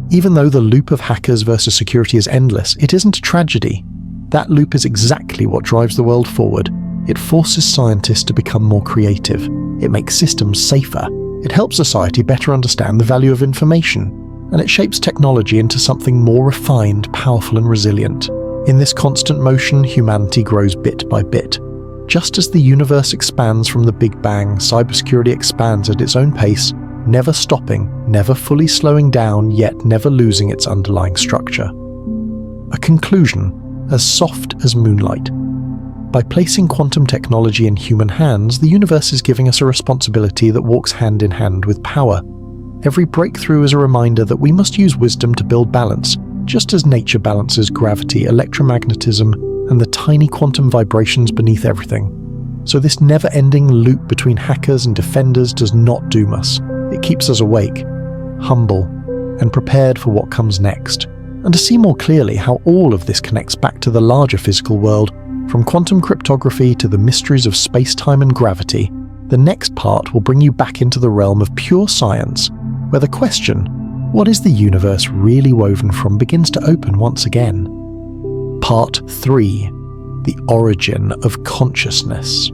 Even though the loop of hackers versus security is endless, it isn't a tragedy. That loop is exactly what drives the world forward. It forces scientists to become more creative. It makes systems safer. It helps society better understand the value of information. And it shapes technology into something more refined, powerful, and resilient. In this constant motion, humanity grows bit by bit. Just as the universe expands from the Big Bang, cybersecurity expands at its own pace, never stopping, never fully slowing down, yet never losing its underlying structure. A conclusion as soft as moonlight. By placing quantum technology in human hands, the universe is giving us a responsibility that walks hand in hand with power. Every breakthrough is a reminder that we must use wisdom to build balance, just as nature balances gravity, electromagnetism, and the tiny quantum vibrations beneath everything. So this never-ending loop between hackers and defenders does not doom us. It keeps us awake, humble, and prepared for what comes next. And to see more clearly how all of this connects back to the larger physical world, from quantum cryptography to the mysteries of space-time and gravity, the next part will bring you back into the realm of pure science, where the question, what is the universe really woven from, begins to open once again. Part 3. The Origin of Consciousness.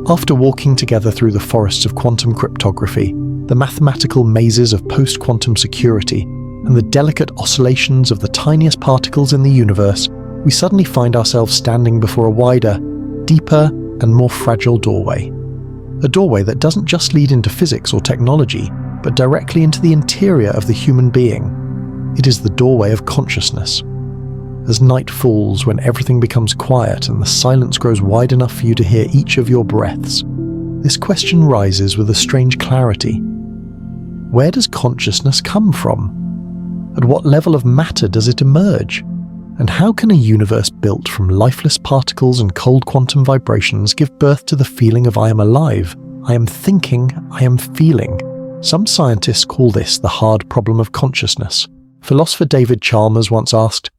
After walking together through the forests of quantum cryptography, the mathematical mazes of post-quantum security, and the delicate oscillations of the tiniest particles in the universe, we suddenly find ourselves standing before a wider, deeper, and more fragile doorway. A doorway that doesn't just lead into physics or technology, but directly into the interior of the human being. It is the doorway of consciousness. As night falls, when everything becomes quiet and the silence grows wide enough for you to hear each of your breaths, this question rises with a strange clarity. Where does consciousness come from? At what level of matter does it emerge? And how can a universe built from lifeless particles and cold quantum vibrations give birth to the feeling of I am alive, I am thinking, I am feeling? Some scientists call this the hard problem of consciousness. Philosopher David Chalmers once asked,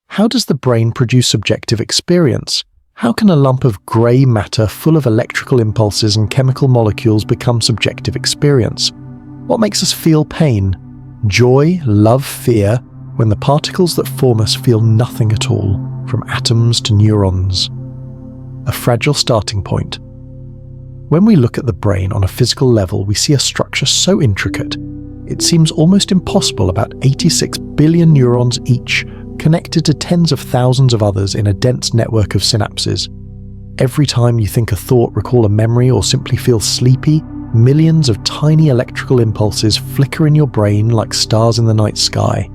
how does the brain produce subjective experience? How can a lump of grey matter full of electrical impulses and chemical molecules become subjective experience? What makes us feel pain, joy, love, fear, when the particles that form us feel nothing at all, from atoms to neurons? A fragile starting point. When we look at the brain on a physical level, we see a structure so intricate, it seems almost impossible. About 86 billion neurons each, connected to tens of thousands of others in a dense network of synapses. Every time you think a thought, recall a memory, or simply feel sleepy, millions of tiny electrical impulses flicker in your brain like stars in the night sky.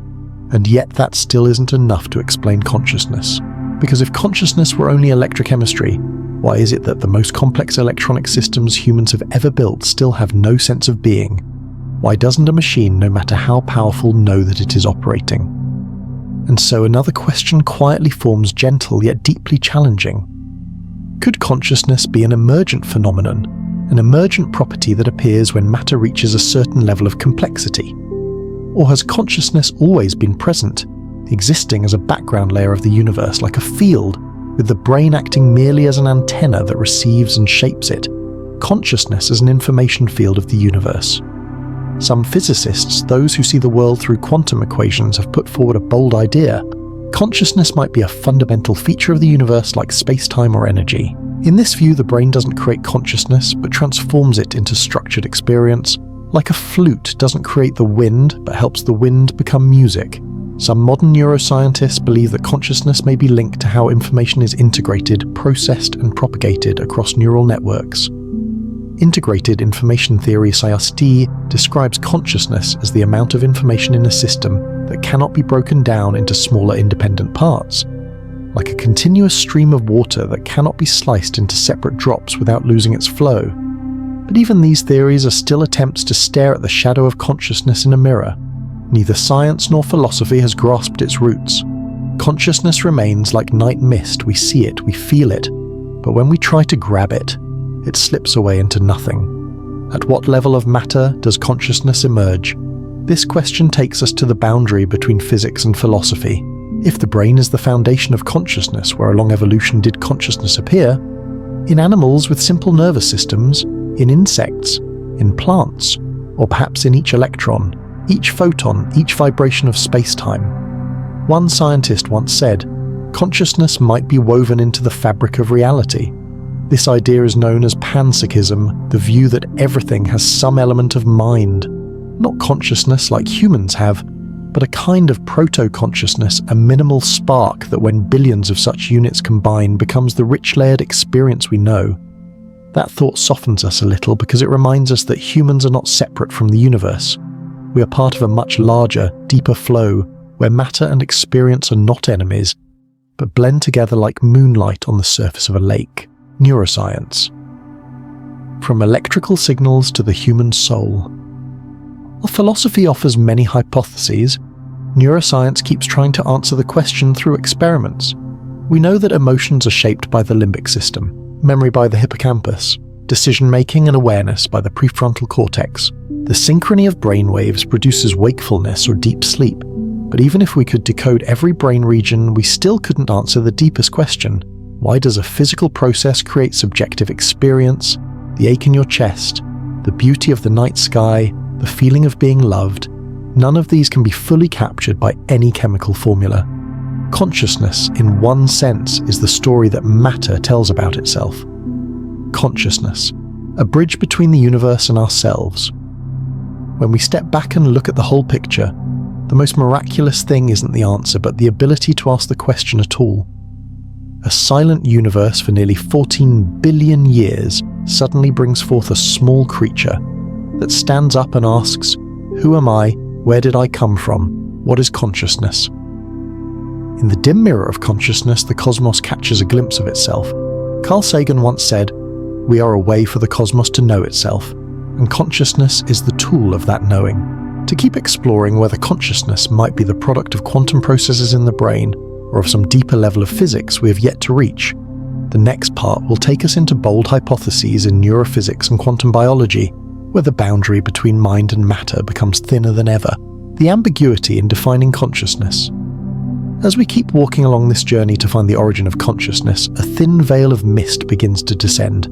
And yet that still isn't enough to explain consciousness. Because if consciousness were only electrochemistry, why is it that the most complex electronic systems humans have ever built still have no sense of being? Why doesn't a machine, no matter how powerful, know that it is operating? And so another question quietly forms, gentle yet deeply challenging. Could consciousness be an emergent phenomenon, an emergent property that appears when matter reaches a certain level of complexity? Or has consciousness always been present, existing as a background layer of the universe, like a field, with the brain acting merely as an antenna that receives and shapes it? Consciousness as an information field of the universe. Some physicists, those who see the world through quantum equations, have put forward a bold idea. Consciousness might be a fundamental feature of the universe like space-time or energy. In this view, the brain doesn't create consciousness, but transforms it into structured experience. Like a flute doesn't create the wind, but helps the wind become music. Some modern neuroscientists believe that consciousness may be linked to how information is integrated, processed, and propagated across neural networks. Integrated information theory (IST) describes consciousness as the amount of information in a system that cannot be broken down into smaller independent parts. like a continuous stream of water that cannot be sliced into separate drops without losing its flow. But even these theories are still attempts to stare at the shadow of consciousness in a mirror. Neither science nor philosophy has grasped its roots. Consciousness remains like night mist. We see it, we feel it, but when we try to grab it, it slips away into nothing. At what level of matter does consciousness emerge? This question takes us to the boundary between physics and philosophy. If the brain is the foundation of consciousness, where along evolution did consciousness appear, in animals with simple nervous systems, in insects, in plants, or perhaps in each electron, each photon, each vibration of space-time. One scientist once said, consciousness might be woven into the fabric of reality. This idea is known as panpsychism, the view that everything has some element of mind. Not consciousness like humans have, but a kind of proto-consciousness, a minimal spark that when billions of such units combine becomes the rich layered experience we know. That thought softens us a little because it reminds us that humans are not separate from the universe. We are part of a much larger, deeper flow, where matter and experience are not enemies, but blend together like moonlight on the surface of a lake. Neuroscience. From electrical signals to the human soul. While philosophy offers many hypotheses, neuroscience keeps trying to answer the question through experiments. We know that emotions are shaped by the limbic system, memory by the hippocampus, decision-making and awareness by the prefrontal cortex. The synchrony of brainwaves produces wakefulness or deep sleep, but even if we could decode every brain region, we still couldn't answer the deepest question. Why does a physical process create subjective experience, the ache in your chest, the beauty of the night sky, the feeling of being loved? None of these can be fully captured by any chemical formula. Consciousness, in one sense, is the story that matter tells about itself. Consciousness, a bridge between the universe and ourselves. When we step back and look at the whole picture, the most miraculous thing isn't the answer, but the ability to ask the question at all. A silent universe for nearly 14 billion years suddenly brings forth a small creature that stands up and asks, who am I? Where did I come from? What is consciousness? In the dim mirror of consciousness, the cosmos catches a glimpse of itself. Carl Sagan once said, we are a way for the cosmos to know itself, and consciousness is the tool of that knowing. To keep exploring whether consciousness might be the product of quantum processes in the brain, or of some deeper level of physics we have yet to reach, the next part will take us into bold hypotheses in neurophysics and quantum biology, where the boundary between mind and matter becomes thinner than ever. The ambiguity in defining consciousness. As we keep walking along this journey to find the origin of consciousness, a thin veil of mist begins to descend.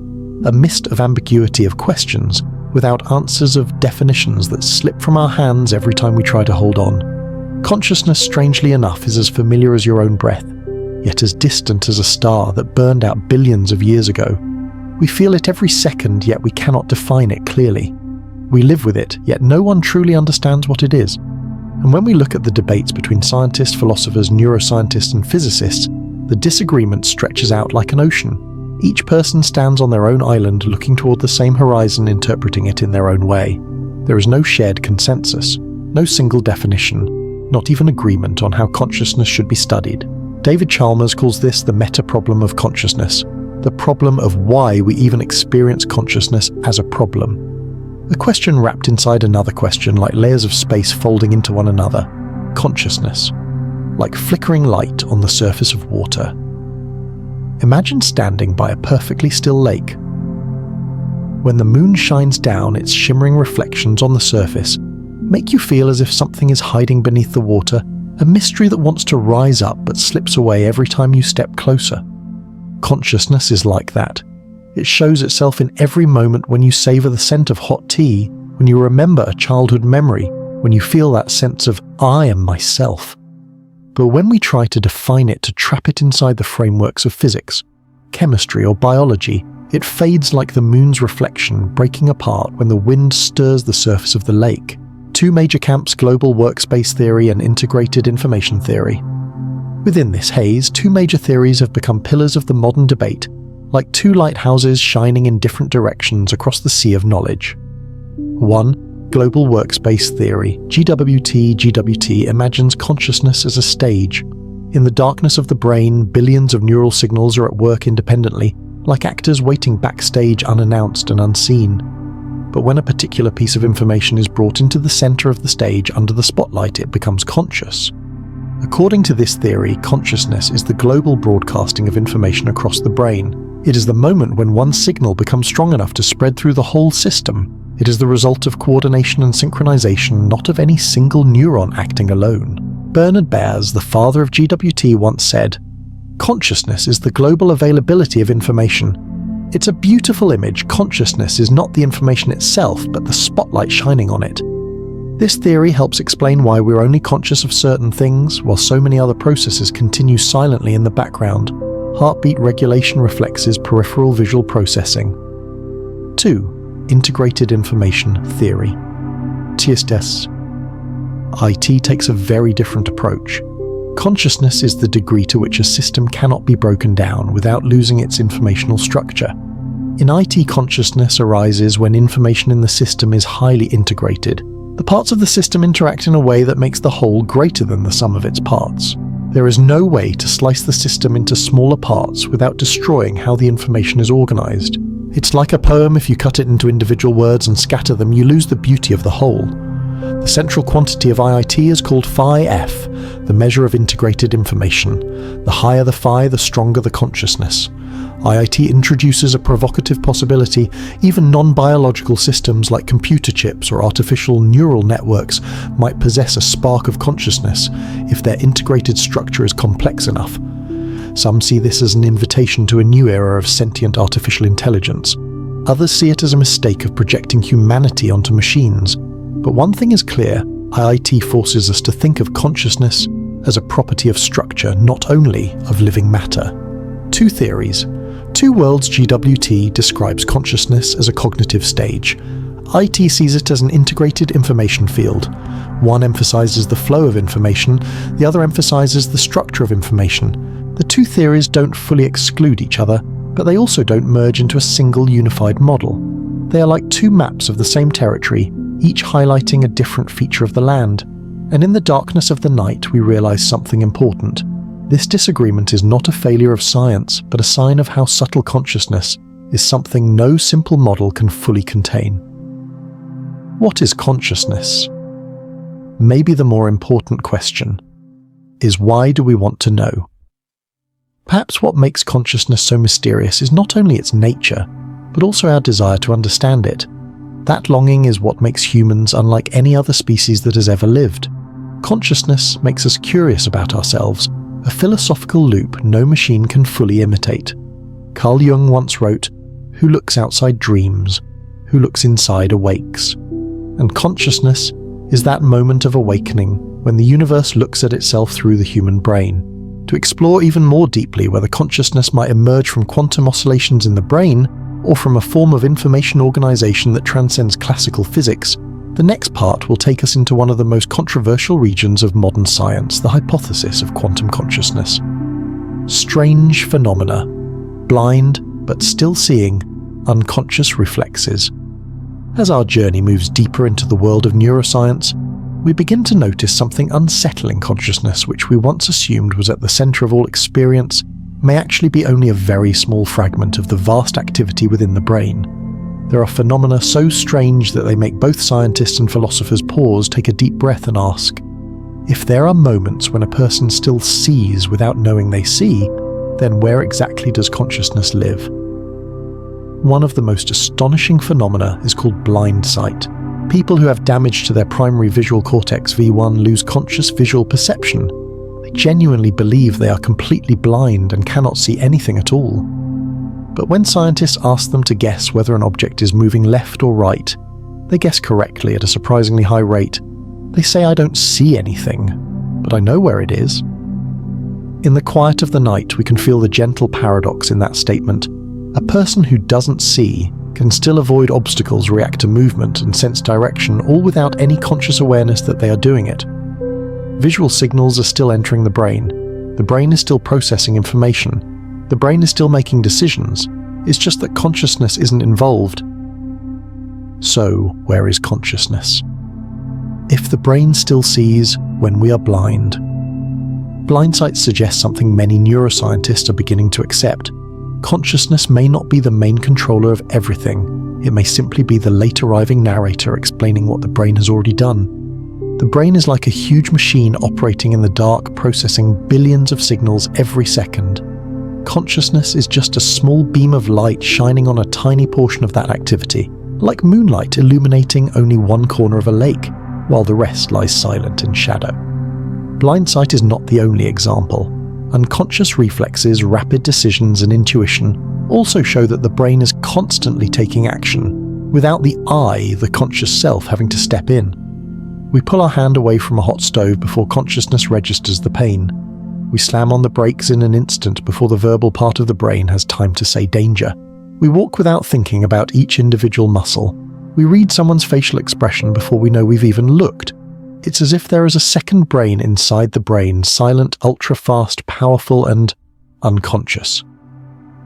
A mist of ambiguity of questions, without answers, of definitions that slip from our hands every time we try to hold on. Consciousness, strangely enough, is as familiar as your own breath, yet as distant as a star that burned out billions of years ago. We feel it every second, yet we cannot define it clearly. We live with it, yet no one truly understands what it is. And when we look at the debates between scientists, philosophers, neuroscientists, and physicists, the disagreement stretches out like an ocean. Each person stands on their own island, looking toward the same horizon, interpreting it in their own way. There is no shared consensus, no single definition, not even agreement on how consciousness should be studied. David Chalmers calls this the meta-problem of consciousness, the problem of why we even experience consciousness as a problem. A question wrapped inside another question, like layers of space folding into one another. Consciousness, like flickering light on the surface of water. Imagine standing by a perfectly still lake. When the moon shines down, its shimmering reflections on the surface make you feel as if something is hiding beneath the water, a mystery that wants to rise up but slips away every time you step closer. Consciousness is like that. It shows itself in every moment when you savor the scent of hot tea, when you remember a childhood memory, when you feel that sense of I am myself. But when we try to define it, to trap it inside the frameworks of physics, chemistry or biology, it fades like the moon's reflection breaking apart when the wind stirs the surface of the lake. Two major camps, global workspace theory and integrated information theory. Within this haze, two major theories have become pillars of the modern debate, like two lighthouses shining in different directions across the sea of knowledge. 1. Global workspace theory, GWT imagines consciousness as a stage. In the darkness of the brain, billions of neural signals are at work independently, like actors waiting backstage unannounced and unseen. But when a particular piece of information is brought into the center of the stage under the spotlight, it becomes conscious. According to this theory, consciousness is the global broadcasting of information across the brain. It is the moment when one signal becomes strong enough to spread through the whole system. It is the result of coordination and synchronization, not of any single neuron acting alone. Bernard Baers, the father of GWT, once said, "Consciousness is the global availability of information. It's a beautiful image. Consciousness is not the information itself, but the spotlight shining on it." This theory helps explain why we're only conscious of certain things, while so many other processes continue silently in the background. Heartbeat regulation reflexes, peripheral visual processing. 2. Integrated information theory. TISTES. IT takes a very different approach. Consciousness is the degree to which a system cannot be broken down without losing its informational structure. In IT, consciousness arises when information in the system is highly integrated. The parts of the system interact in a way that makes the whole greater than the sum of its parts. There is no way to slice the system into smaller parts without destroying how the information is organized. It's like a poem. If you cut it into individual words and scatter them, you lose the beauty of the whole. The central quantity of IIT is called phi-F, the measure of integrated information. The higher the phi, the stronger the consciousness. IIT introduces a provocative possibility. Even non-biological systems like computer chips or artificial neural networks might possess a spark of consciousness if their integrated structure is complex enough. Some see this as an invitation to a new era of sentient artificial intelligence. Others see it as a mistake of projecting humanity onto machines. But one thing is clear, IIT forces us to think of consciousness as a property of structure, not only of living matter. 2 theories. Two Worlds GWT describes consciousness as a cognitive stage. IT sees it as an integrated information field. One emphasizes the flow of information, the other emphasizes the structure of information. The two theories don't fully exclude each other, but they also don't merge into a single unified model. They are like two maps of the same territory, each highlighting a different feature of the land. And in the darkness of the night, we realize something important. This disagreement is not a failure of science, but a sign of how subtle consciousness is something no simple model can fully contain. What is consciousness? Maybe the more important question is, why do we want to know? Perhaps what makes consciousness so mysterious is not only its nature, but also our desire to understand it. That longing is what makes humans unlike any other species that has ever lived. Consciousness makes us curious about ourselves, a philosophical loop no machine can fully imitate. Carl Jung once wrote, "Who looks outside dreams, who looks inside awakes." And consciousness is that moment of awakening when the universe looks at itself through the human brain. To explore even more deeply whether consciousness might emerge from quantum oscillations in the brain or from a form of information organization that transcends classical physics, the next part will take us into one of the most controversial regions of modern science, the hypothesis of quantum consciousness. Strange phenomena, blind but still seeing, unconscious reflexes. As our journey moves deeper into the world of neuroscience, we begin to notice something unsettling. Consciousness, which we once assumed was at the center of all experience, may actually be only a very small fragment of the vast activity within the brain. There are phenomena so strange that they make both scientists and philosophers pause, take a deep breath and ask, if there are moments when a person still sees without knowing they see, then where exactly does consciousness live? One of the most astonishing phenomena is called blind sight. People who have damage to their primary visual cortex V1 lose conscious visual perception. They genuinely believe they are completely blind and cannot see anything at all. But when scientists ask them to guess whether an object is moving left or right, they guess correctly at a surprisingly high rate. They say, "I don't see anything, but I know where it is." In the quiet of the night, we can feel the gentle paradox in that statement. A person who doesn't see can still avoid obstacles, react to movement, and sense direction, all without any conscious awareness that they are doing it. Visual signals are still entering the brain. The brain is still processing information. The brain is still making decisions. It's just that consciousness isn't involved. So, where is consciousness? If the brain still sees when we are blind, Blindsight suggests something many neuroscientists are beginning to accept. Consciousness may not be the main controller of everything. It may simply be the late arriving narrator explaining what the brain has already done. The brain is like a huge machine operating in the dark, processing billions of signals every second. Consciousness is just a small beam of light shining on a tiny portion of that activity, like moonlight illuminating only one corner of a lake, while the rest lies silent in shadow. Blindsight is not the only example. Unconscious reflexes, rapid decisions, and intuition also show that the brain is constantly taking action, without the I, the conscious self, having to step in. We pull our hand away from a hot stove before consciousness registers the pain. We slam on the brakes in an instant before the verbal part of the brain has time to say danger. We walk without thinking about each individual muscle. We read someone's facial expression before we know we've even looked. It's as if there is a second brain inside the brain, silent, ultra-fast, powerful, and unconscious.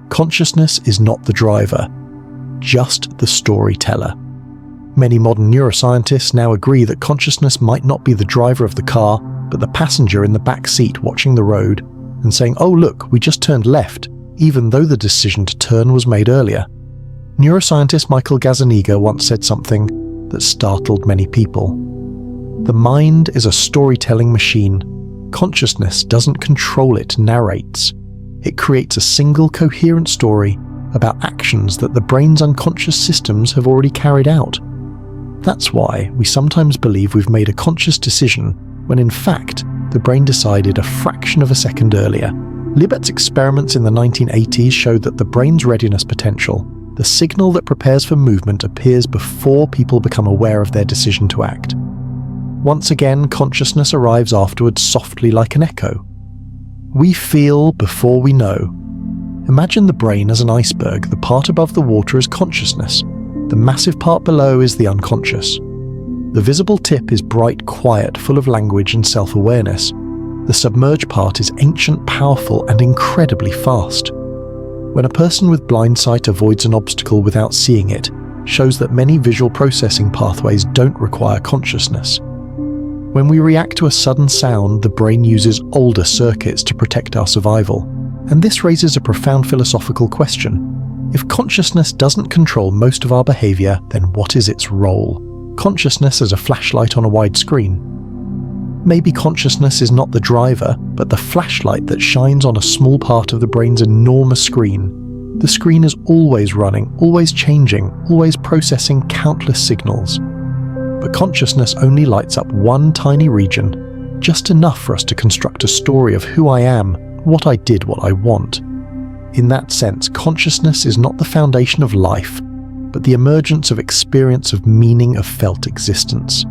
Consciousness is not the driver, just the storyteller. Many modern neuroscientists now agree that consciousness might not be the driver of the car, but the passenger in the back seat watching the road and saying, "Oh look, we just turned left," even though the decision to turn was made earlier. Neuroscientist Michael Gazzaniga once said something that startled many people. The mind is a storytelling machine. Consciousness doesn't control it, narrates. It creates a single coherent story about actions that the brain's unconscious systems have already carried out. That's why we sometimes believe we've made a conscious decision when in fact the brain decided a fraction of a second earlier. Libet's experiments in the 1980s showed that the brain's readiness potential, the signal that prepares for movement, appears before people become aware of their decision to act. Once again, consciousness arrives afterwards softly like an echo. We feel before we know. Imagine the brain as an iceberg. The part above the water is consciousness. The massive part below is the unconscious. The visible tip is bright, quiet, full of language and self-awareness. The submerged part is ancient, powerful, and incredibly fast. When a person with blind sight avoids an obstacle without seeing it, shows that many visual processing pathways don't require consciousness. When we react to a sudden sound, the brain uses older circuits to protect our survival. And this raises a profound philosophical question. If consciousness doesn't control most of our behavior, then what is its role? Consciousness as a flashlight on a wide screen. Maybe consciousness is not the driver, but the flashlight that shines on a small part of the brain's enormous screen. The screen is always running, always changing, always processing countless signals. But consciousness only lights up one tiny region, just enough for us to construct a story of who I am, what I did, what I want. In that sense, consciousness is not the foundation of life, but the emergence of experience, of meaning, of felt existence.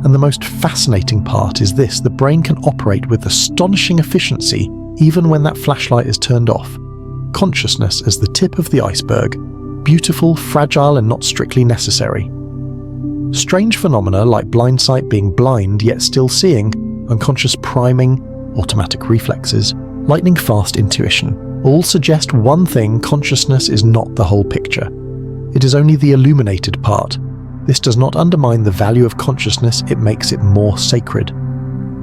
And the most fascinating part is this: the brain can operate with astonishing efficiency even when that flashlight is turned off. Consciousness as the tip of the iceberg, beautiful, fragile, and not strictly necessary. Strange phenomena like blindsight, being blind yet still seeing, unconscious priming, automatic reflexes, lightning-fast intuition, all suggest one thing: consciousness is not the whole picture. It is only the illuminated part. This does not undermine the value of consciousness, it makes it more sacred.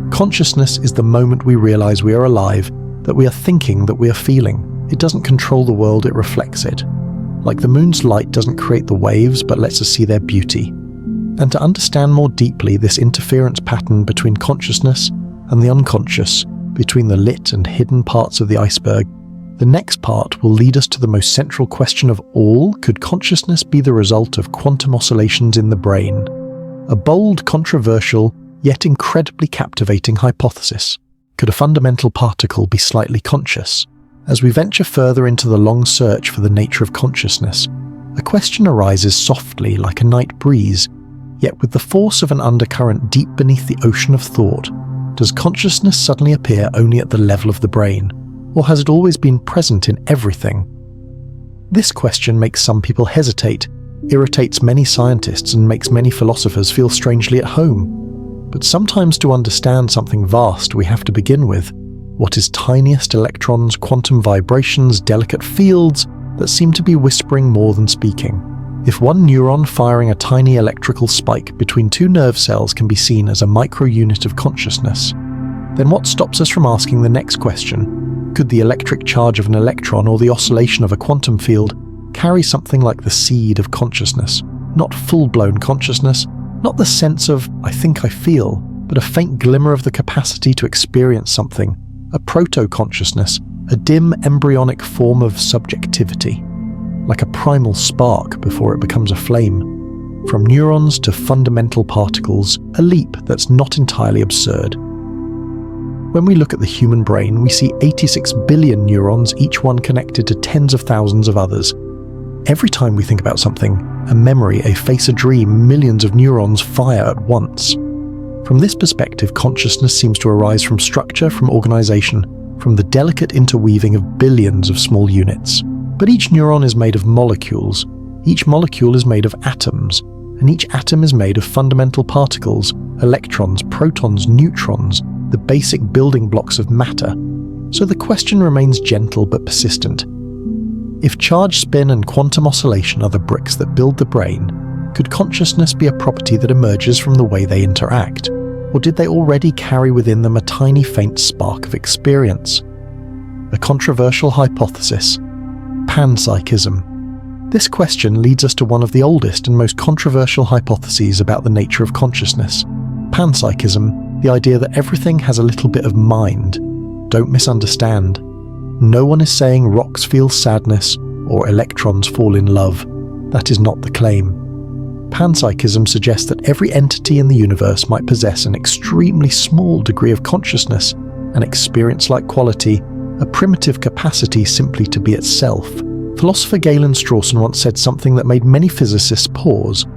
Consciousness is the moment we realize we are alive, that we are thinking, that we are feeling. It doesn't control the world, it reflects it. Like the moon's light doesn't create the waves, but lets us see their beauty. And to understand more deeply this interference pattern between consciousness and the unconscious, between the lit and hidden parts of the iceberg, the next part will lead us to the most central question of all: could consciousness be the result of quantum oscillations in the brain? A bold, controversial, yet incredibly captivating hypothesis. Could a fundamental particle be slightly conscious? As we venture further into the long search for the nature of consciousness, a question arises softly like a night breeze, yet with the force of an undercurrent deep beneath the ocean of thought. Does consciousness suddenly appear only at the level of the brain? Or has it always been present in everything? This question makes some people hesitate, irritates many scientists, and makes many philosophers feel strangely at home. But sometimes to understand something vast, we have to begin with what is tiniest: electrons, quantum vibrations, delicate fields that seem to be whispering more than speaking. If one neuron firing a tiny electrical spike between two nerve cells can be seen as a micro-unit of consciousness, then what stops us from asking the next question? Could the electric charge of an electron or the oscillation of a quantum field carry something like the seed of consciousness? Not full-blown consciousness, not the sense of "I think I feel," but a faint glimmer of the capacity to experience something, a proto-consciousness, a dim embryonic form of subjectivity, like a primal spark before it becomes a flame. From neurons to fundamental particles, a leap that's not entirely absurd. When we look at the human brain, we see 86 billion neurons, each one connected to tens of thousands of others. Every time we think about something, a memory, a face, a dream, millions of neurons fire at once. From this perspective, consciousness seems to arise from structure, from organization, from the delicate interweaving of billions of small units. But each neuron is made of molecules, each molecule is made of atoms, and each atom is made of fundamental particles, electrons, protons, neutrons, the basic building blocks of matter. So the question remains gentle but persistent. If charge, spin, and quantum oscillation are the bricks that build the brain, could consciousness be a property that emerges from the way they interact? Or did they already carry within them a tiny faint spark of experience? A controversial hypothesis: panpsychism. This question leads us to one of the oldest and most controversial hypotheses about the nature of consciousness. Panpsychism, the idea that everything has a little bit of mind. Don't misunderstand. No one is saying rocks feel sadness or electrons fall in love. That is not the claim. Panpsychism suggests that every entity in the universe might possess an extremely small degree of consciousness, an experience-like quality, a primitive capacity simply to be itself. Philosopher Galen Strawson once said something that made many physicists pause.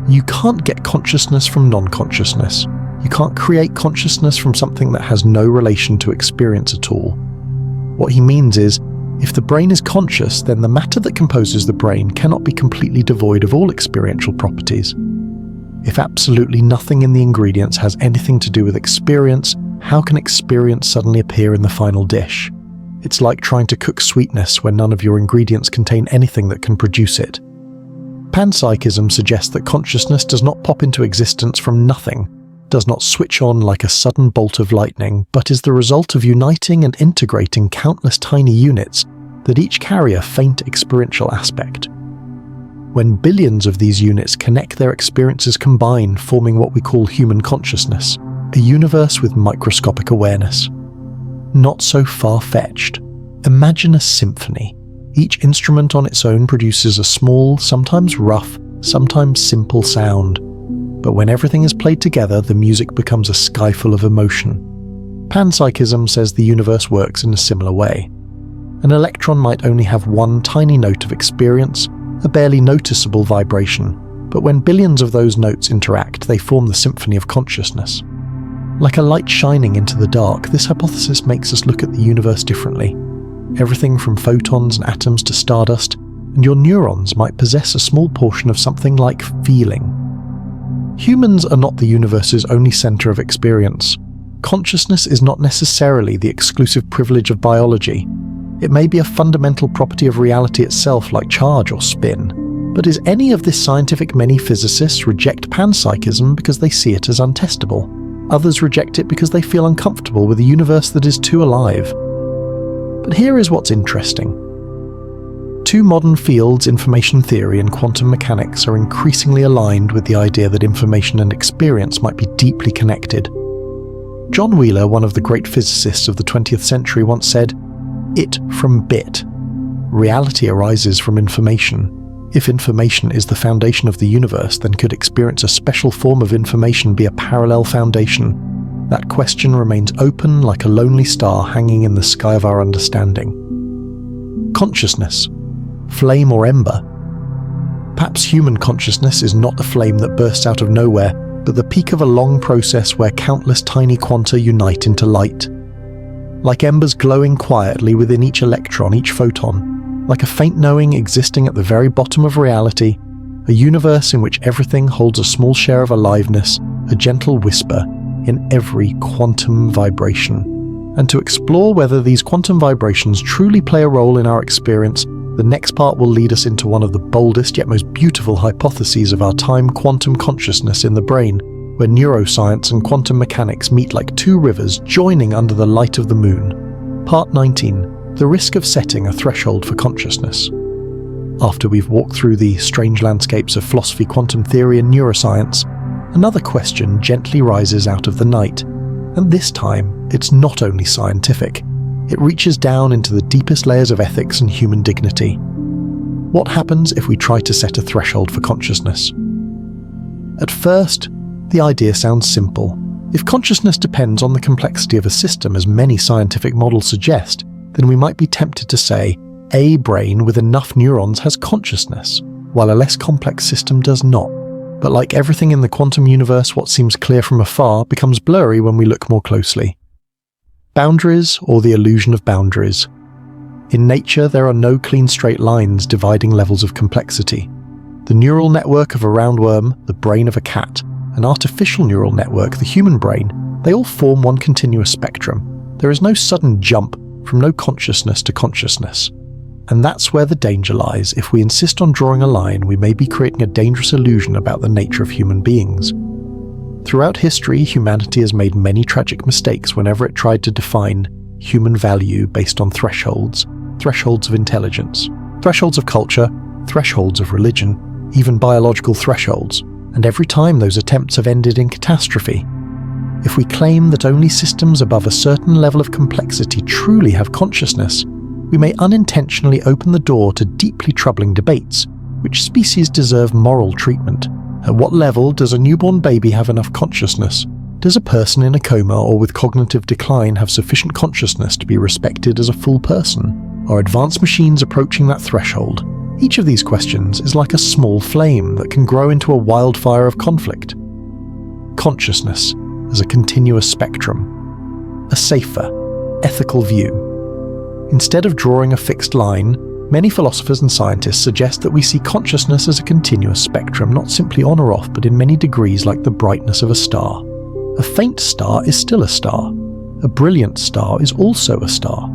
You can't get consciousness from non-consciousness. You can't create consciousness from something that has no relation to experience at all. What he means is, if the brain is conscious, then the matter that composes the brain cannot be completely devoid of all experiential properties. If absolutely nothing in the ingredients has anything to do with experience, how can experience suddenly appear in the final dish? It's like trying to cook sweetness when none of your ingredients contain anything that can produce it. Panpsychism suggests that consciousness does not pop into existence from nothing, does not switch on like a sudden bolt of lightning, but is the result of uniting and integrating countless tiny units that each carry a faint experiential aspect. When billions of these units connect, their experiences combine, forming what we call human consciousness, a universe with microscopic awareness. Not so far-fetched. Imagine a symphony. Each instrument on its own produces a small, sometimes rough, sometimes simple sound. But when everything is played together, the music becomes a sky full of emotion. Panpsychism says the universe works in a similar way. An electron might only have one tiny note of experience, a barely noticeable vibration, but when billions of those notes interact, they form the symphony of consciousness. Like a light shining into the dark, this hypothesis makes us look at the universe differently. Everything from photons and atoms to stardust, and your neurons might possess a small portion of something like feeling. Humans are not the universe's only center of experience. Consciousness is not necessarily the exclusive privilege of biology. It may be a fundamental property of reality itself, like charge or spin. But is any of this scientific? Many physicists reject panpsychism because they see it as untestable. Others reject it because they feel uncomfortable with a universe that is too alive. But here is what's interesting. Two modern fields, information theory and quantum mechanics, are increasingly aligned with the idea that information and experience might be deeply connected. John Wheeler, one of the great physicists of the 20th century, once said, "It from bit. Reality arises from information. If information is the foundation of the universe, then could experience a special form of information be a parallel foundation? That question remains open like a lonely star hanging in the sky of our understanding." Consciousness. Flame or ember? Perhaps human consciousness is not a flame that bursts out of nowhere, but the peak of a long process where countless tiny quanta unite into light. Like embers glowing quietly within each electron, each photon, like a faint knowing existing at the very bottom of reality, a universe in which everything holds a small share of aliveness, a gentle whisper in every quantum vibration. And to explore whether these quantum vibrations truly play a role in our experience, the next part will lead us into one of the boldest yet most beautiful hypotheses of our time: quantum consciousness in the brain, where neuroscience and quantum mechanics meet like two rivers joining under the light of the moon. Part 19. The risk of setting a threshold for consciousness. After we've walked through the strange landscapes of philosophy, quantum theory, and neuroscience, another question gently rises out of the night, and this time it's not only scientific. It reaches down into the deepest layers of ethics and human dignity. What happens if we try to set a threshold for consciousness? At first, the idea sounds simple. If consciousness depends on the complexity of a system, as many scientific models suggest, then we might be tempted to say a brain with enough neurons has consciousness, while a less complex system does not. But like everything in the quantum universe, what seems clear from afar becomes blurry when we look more closely. Boundaries, or the illusion of boundaries. In nature, there are no clean straight lines dividing levels of complexity. The neural network of a roundworm, the brain of a cat, an artificial neural network, the human brain, they all form one continuous spectrum. There is no sudden jump from no consciousness to consciousness. And that's where the danger lies. If we insist on drawing a line, we may be creating a dangerous illusion about the nature of human beings. Throughout history, humanity has made many tragic mistakes whenever it tried to define human value based on thresholds of intelligence, thresholds of culture, thresholds of religion, even biological thresholds, and every time those attempts have ended in catastrophe. If we claim that only systems above a certain level of complexity truly have consciousness, we may unintentionally open the door to deeply troubling debates. Which species deserve moral treatment? At what level does a newborn baby have enough consciousness? Does a person in a coma or with cognitive decline have sufficient consciousness to be respected as a full person? Are advanced machines approaching that threshold? Each of these questions is like a small flame that can grow into a wildfire of conflict. Consciousness as a continuous spectrum. A safer, ethical view. Instead of drawing a fixed line, many philosophers and scientists suggest that we see consciousness as a continuous spectrum, not simply on or off, but in many degrees like the brightness of a star. A faint star is still a star. A brilliant star is also a star.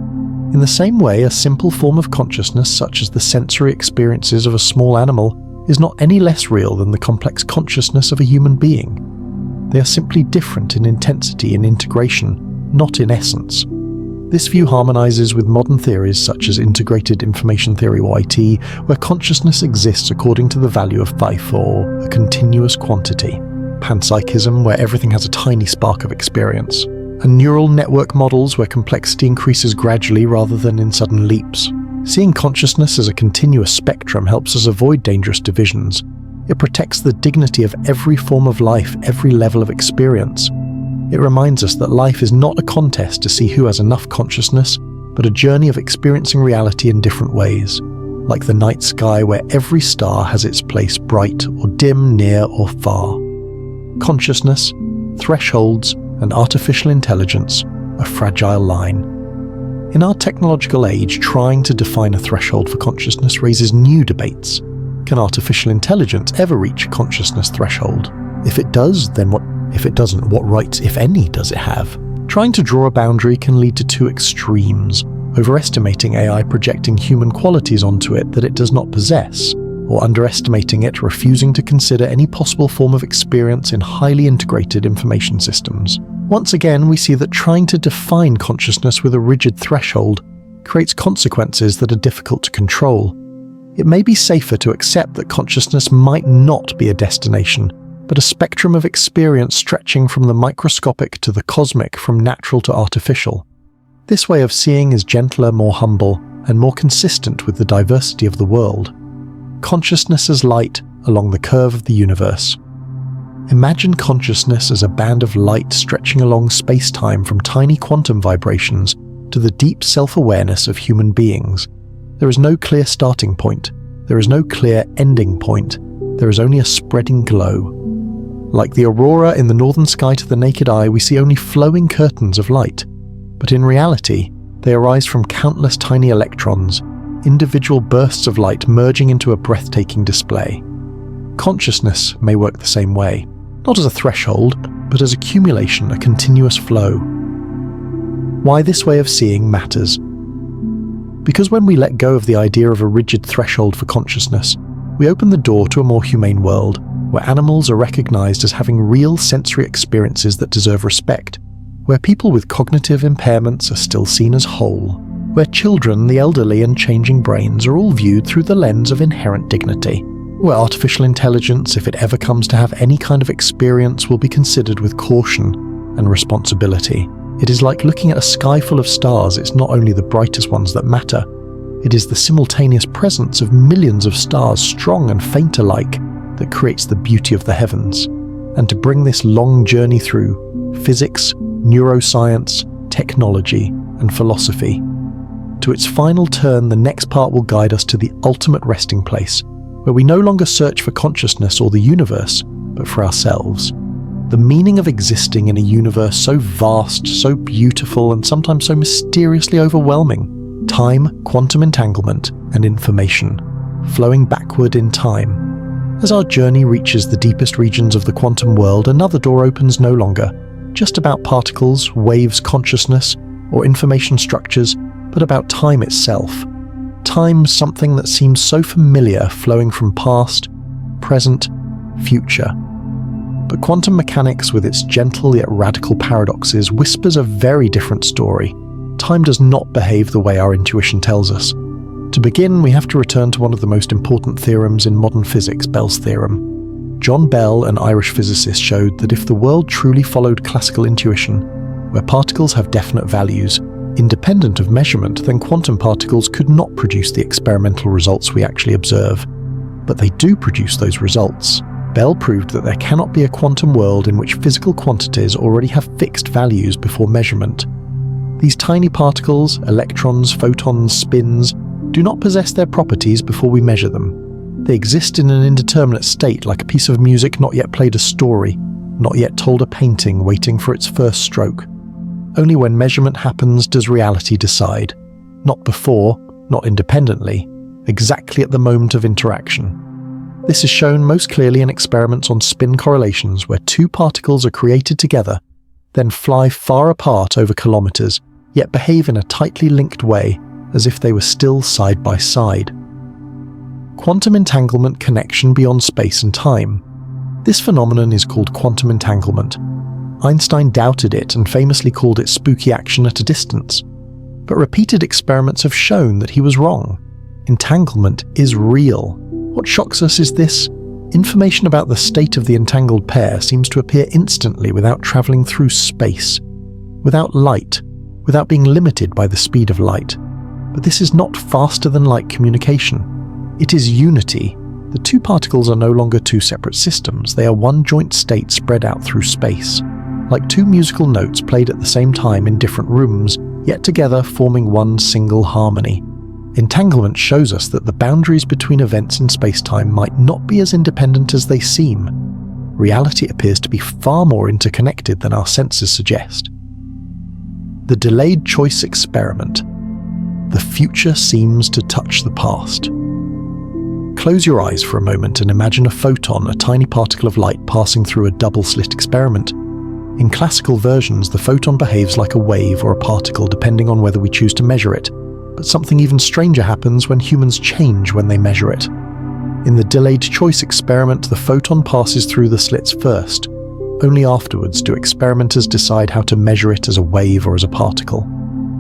In the same way, a simple form of consciousness, such as the sensory experiences of a small animal, is not any less real than the complex consciousness of a human being. They are simply different in intensity and integration, not in essence. This view harmonizes with modern theories such as integrated information theory (IT), where consciousness exists according to the value of phi, or a continuous quantity. Panpsychism, where everything has a tiny spark of experience. And neural network models where complexity increases gradually rather than in sudden leaps. Seeing consciousness as a continuous spectrum helps us avoid dangerous divisions. It protects the dignity of every form of life, every level of experience. It reminds us that life is not a contest to see who has enough consciousness, but a journey of experiencing reality in different ways, like the night sky where every star has its place, bright or dim, near or far. Consciousness, thresholds, and artificial intelligence, a fragile line. In our technological age, trying to define a threshold for consciousness raises new debates. Can artificial intelligence ever reach a consciousness threshold? If it does, then what? If it doesn't, what rights, if any, does it have? Trying to draw a boundary can lead to two extremes: overestimating AI projecting human qualities onto it that it does not possess, or underestimating it, refusing to consider any possible form of experience in highly integrated information systems. Once again, we see that trying to define consciousness with a rigid threshold creates consequences that are difficult to control. It may be safer to accept that consciousness might not be a destination, but a spectrum of experience stretching from the microscopic to the cosmic, from natural to artificial. This way of seeing is gentler, more humble, and more consistent with the diversity of the world. Consciousness as light along the curve of the universe. Imagine consciousness as a band of light stretching along space-time from tiny quantum vibrations to the deep self-awareness of human beings. There is no clear starting point. There is no clear ending point. There is only a spreading glow. Like the aurora in the northern sky to the naked eye, we see only flowing curtains of light. But in reality, they arise from countless tiny electrons, individual bursts of light merging into a breathtaking display. Consciousness may work the same way, not as a threshold, but as accumulation, a continuous flow. Why this way of seeing matters. Because when we let go of the idea of a rigid threshold for consciousness, we open the door to a more humane world, where animals are recognized as having real sensory experiences that deserve respect, where people with cognitive impairments are still seen as whole, where children, the elderly and changing brains are all viewed through the lens of inherent dignity, where artificial intelligence, if it ever comes to have any kind of experience, will be considered with caution and responsibility. It is like looking at a sky full of stars. It's not only the brightest ones that matter, it is the simultaneous presence of millions of stars, strong and faint alike, that creates the beauty of the heavens. And to bring this long journey through physics, neuroscience, technology, and philosophy, to its final turn, the next part will guide us to the ultimate resting place, where we no longer search for consciousness or the universe, but for ourselves. The meaning of existing in a universe so vast, so beautiful, and sometimes so mysteriously overwhelming. Time, quantum entanglement, and information, flowing backward in time. As our journey reaches the deepest regions of the quantum world, another door opens, no longer just about particles, waves, consciousness, or information structures, but about time itself. Time, something that seems so familiar, flowing from past, present, future. But quantum mechanics, with its gentle yet radical paradoxes, whispers a very different story. Time does not behave the way our intuition tells us. To begin, we have to return to one of the most important theorems in modern physics, Bell's theorem. John Bell, an Irish physicist, showed that if the world truly followed classical intuition, where particles have definite values, independent of measurement, then quantum particles could not produce the experimental results we actually observe. But they do produce those results. Bell proved that there cannot be a quantum world in which physical quantities already have fixed values before measurement. These tiny particles, electrons, photons, spins, do not possess their properties before we measure them. They exist in an indeterminate state, like a piece of music not yet played a story, not yet told a painting waiting for its first stroke. Only when measurement happens does reality decide. Not before, not independently, exactly at the moment of interaction. This is shown most clearly in experiments on spin correlations, where two particles are created together, then fly far apart over kilometers, yet behave in a tightly linked way, as if they were still side by side. Quantum entanglement connection beyond space and time. This phenomenon is called quantum entanglement. Einstein doubted it and famously called it spooky action at a distance. But repeated experiments have shown that he was wrong. Entanglement is real. What shocks us is this: information about the state of the entangled pair seems to appear instantly without traveling through space, without light, without being limited by the speed of light. But this is not faster-than-light communication. It is unity. The two particles are no longer two separate systems. They are one joint state spread out through space, like two musical notes played at the same time in different rooms, yet together forming one single harmony. Entanglement shows us that the boundaries between events in space-time might not be as independent as they seem. Reality appears to be far more interconnected than our senses suggest. The delayed choice experiment. The future seems to touch the past. Close your eyes for a moment and imagine a photon, a tiny particle of light passing through a double-slit experiment. In classical versions, the photon behaves like a wave or a particle depending on whether we choose to measure it. But something even stranger happens when humans change when they measure it. In the delayed choice experiment, the photon passes through the slits first. Only afterwards do experimenters decide how to measure it as a wave or as a particle.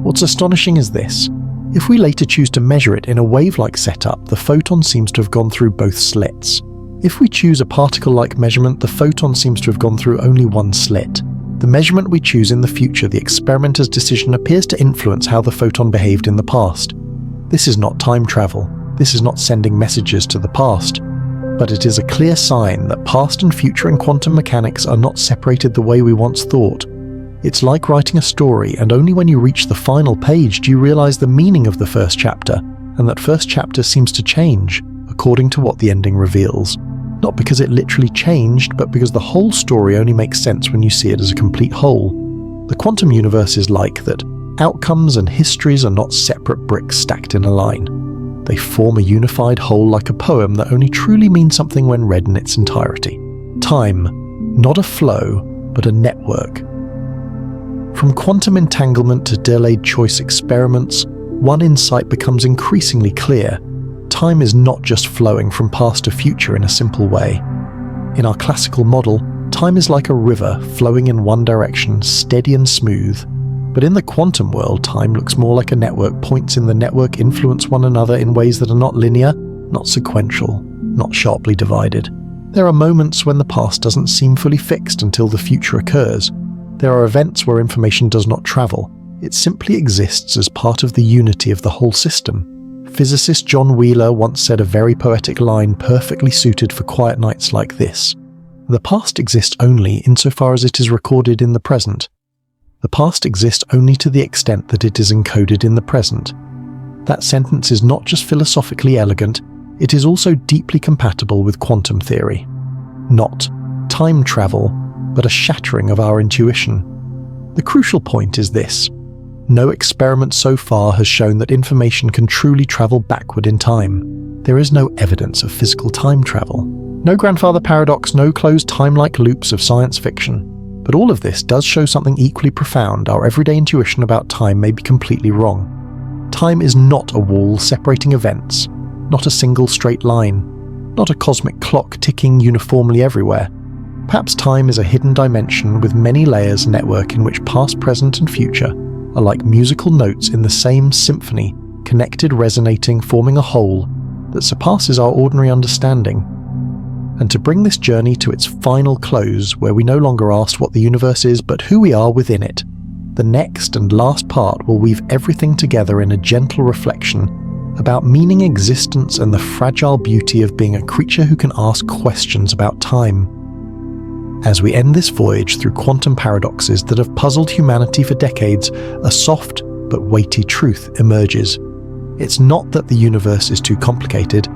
What's astonishing is this: if we later choose to measure it in a wave-like setup, the photon seems to have gone through both slits. If we choose a particle-like measurement, the photon seems to have gone through only one slit. The measurement we choose in the future, the experimenter's decision, appears to influence how the photon behaved in the past. This is not time travel. This is not sending messages to the past. But it is a clear sign that past and future in quantum mechanics are not separated the way we once thought. It's like writing a story, and only when you reach the final page do you realize the meaning of the first chapter, and that first chapter seems to change according to what the ending reveals. Not because it literally changed, but because the whole story only makes sense when you see it as a complete whole. The quantum universe is like that. Outcomes and histories are not separate bricks stacked in a line. They form a unified whole, like a poem that only truly means something when read in its entirety. Time, not a flow, but a network. From quantum entanglement to delayed choice experiments, one insight becomes increasingly clear. Time is not just flowing from past to future in a simple way. In our classical model, time is like a river flowing in one direction, steady and smooth. But in the quantum world, time looks more like a network. Points in the network influence one another in ways that are not linear, not sequential, not sharply divided. There are moments when the past doesn't seem fully fixed until the future occurs. There are events where information does not travel. It simply exists as part of the unity of the whole system. Physicist John Wheeler once said a very poetic line perfectly suited for quiet nights like this. The past exists only insofar as it is recorded in the present. The past exists only to the extent that it is encoded in the present. That sentence is not just philosophically elegant, it is also deeply compatible with quantum theory. Not time travel, but a shattering of our intuition. The crucial point is this: no experiment so far has shown that information can truly travel backward in time. There is no evidence of physical time travel. No grandfather paradox, no closed time-like loops of science fiction. But all of this does show something equally profound. Our everyday intuition about time may be completely wrong. Time is not a wall separating events, not a single straight line, not a cosmic clock ticking uniformly everywhere. Perhaps time is a hidden dimension with many layers network in which past, present and future are like musical notes in the same symphony, connected, resonating, forming a whole that surpasses our ordinary understanding. And to bring this journey to its final close, where we no longer ask what the universe is but who we are within it, the next and last part will weave everything together in a gentle reflection about meaning, existence and the fragile beauty of being a creature who can ask questions about time. As we end this voyage through quantum paradoxes that have puzzled humanity for decades, a soft but weighty truth emerges. It's not that the universe is too complicated,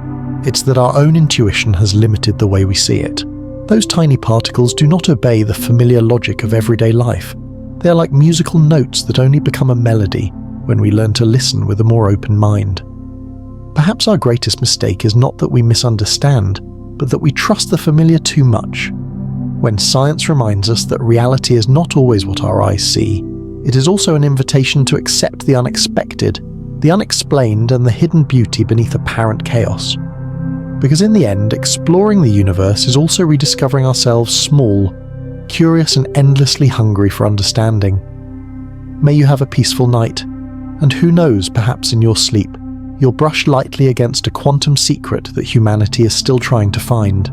it's that our own intuition has limited the way we see it. Those tiny particles do not obey the familiar logic of everyday life. They are like musical notes that only become a melody when we learn to listen with a more open mind. Perhaps our greatest mistake is not that we misunderstand, but that we trust the familiar too much. When science reminds us that reality is not always what our eyes see, it is also an invitation to accept the unexpected, the unexplained and the hidden beauty beneath apparent chaos. Because in the end, exploring the universe is also rediscovering ourselves small, curious and endlessly hungry for understanding. May you have a peaceful night, and who knows, perhaps in your sleep, you'll brush lightly against a quantum secret that humanity is still trying to find.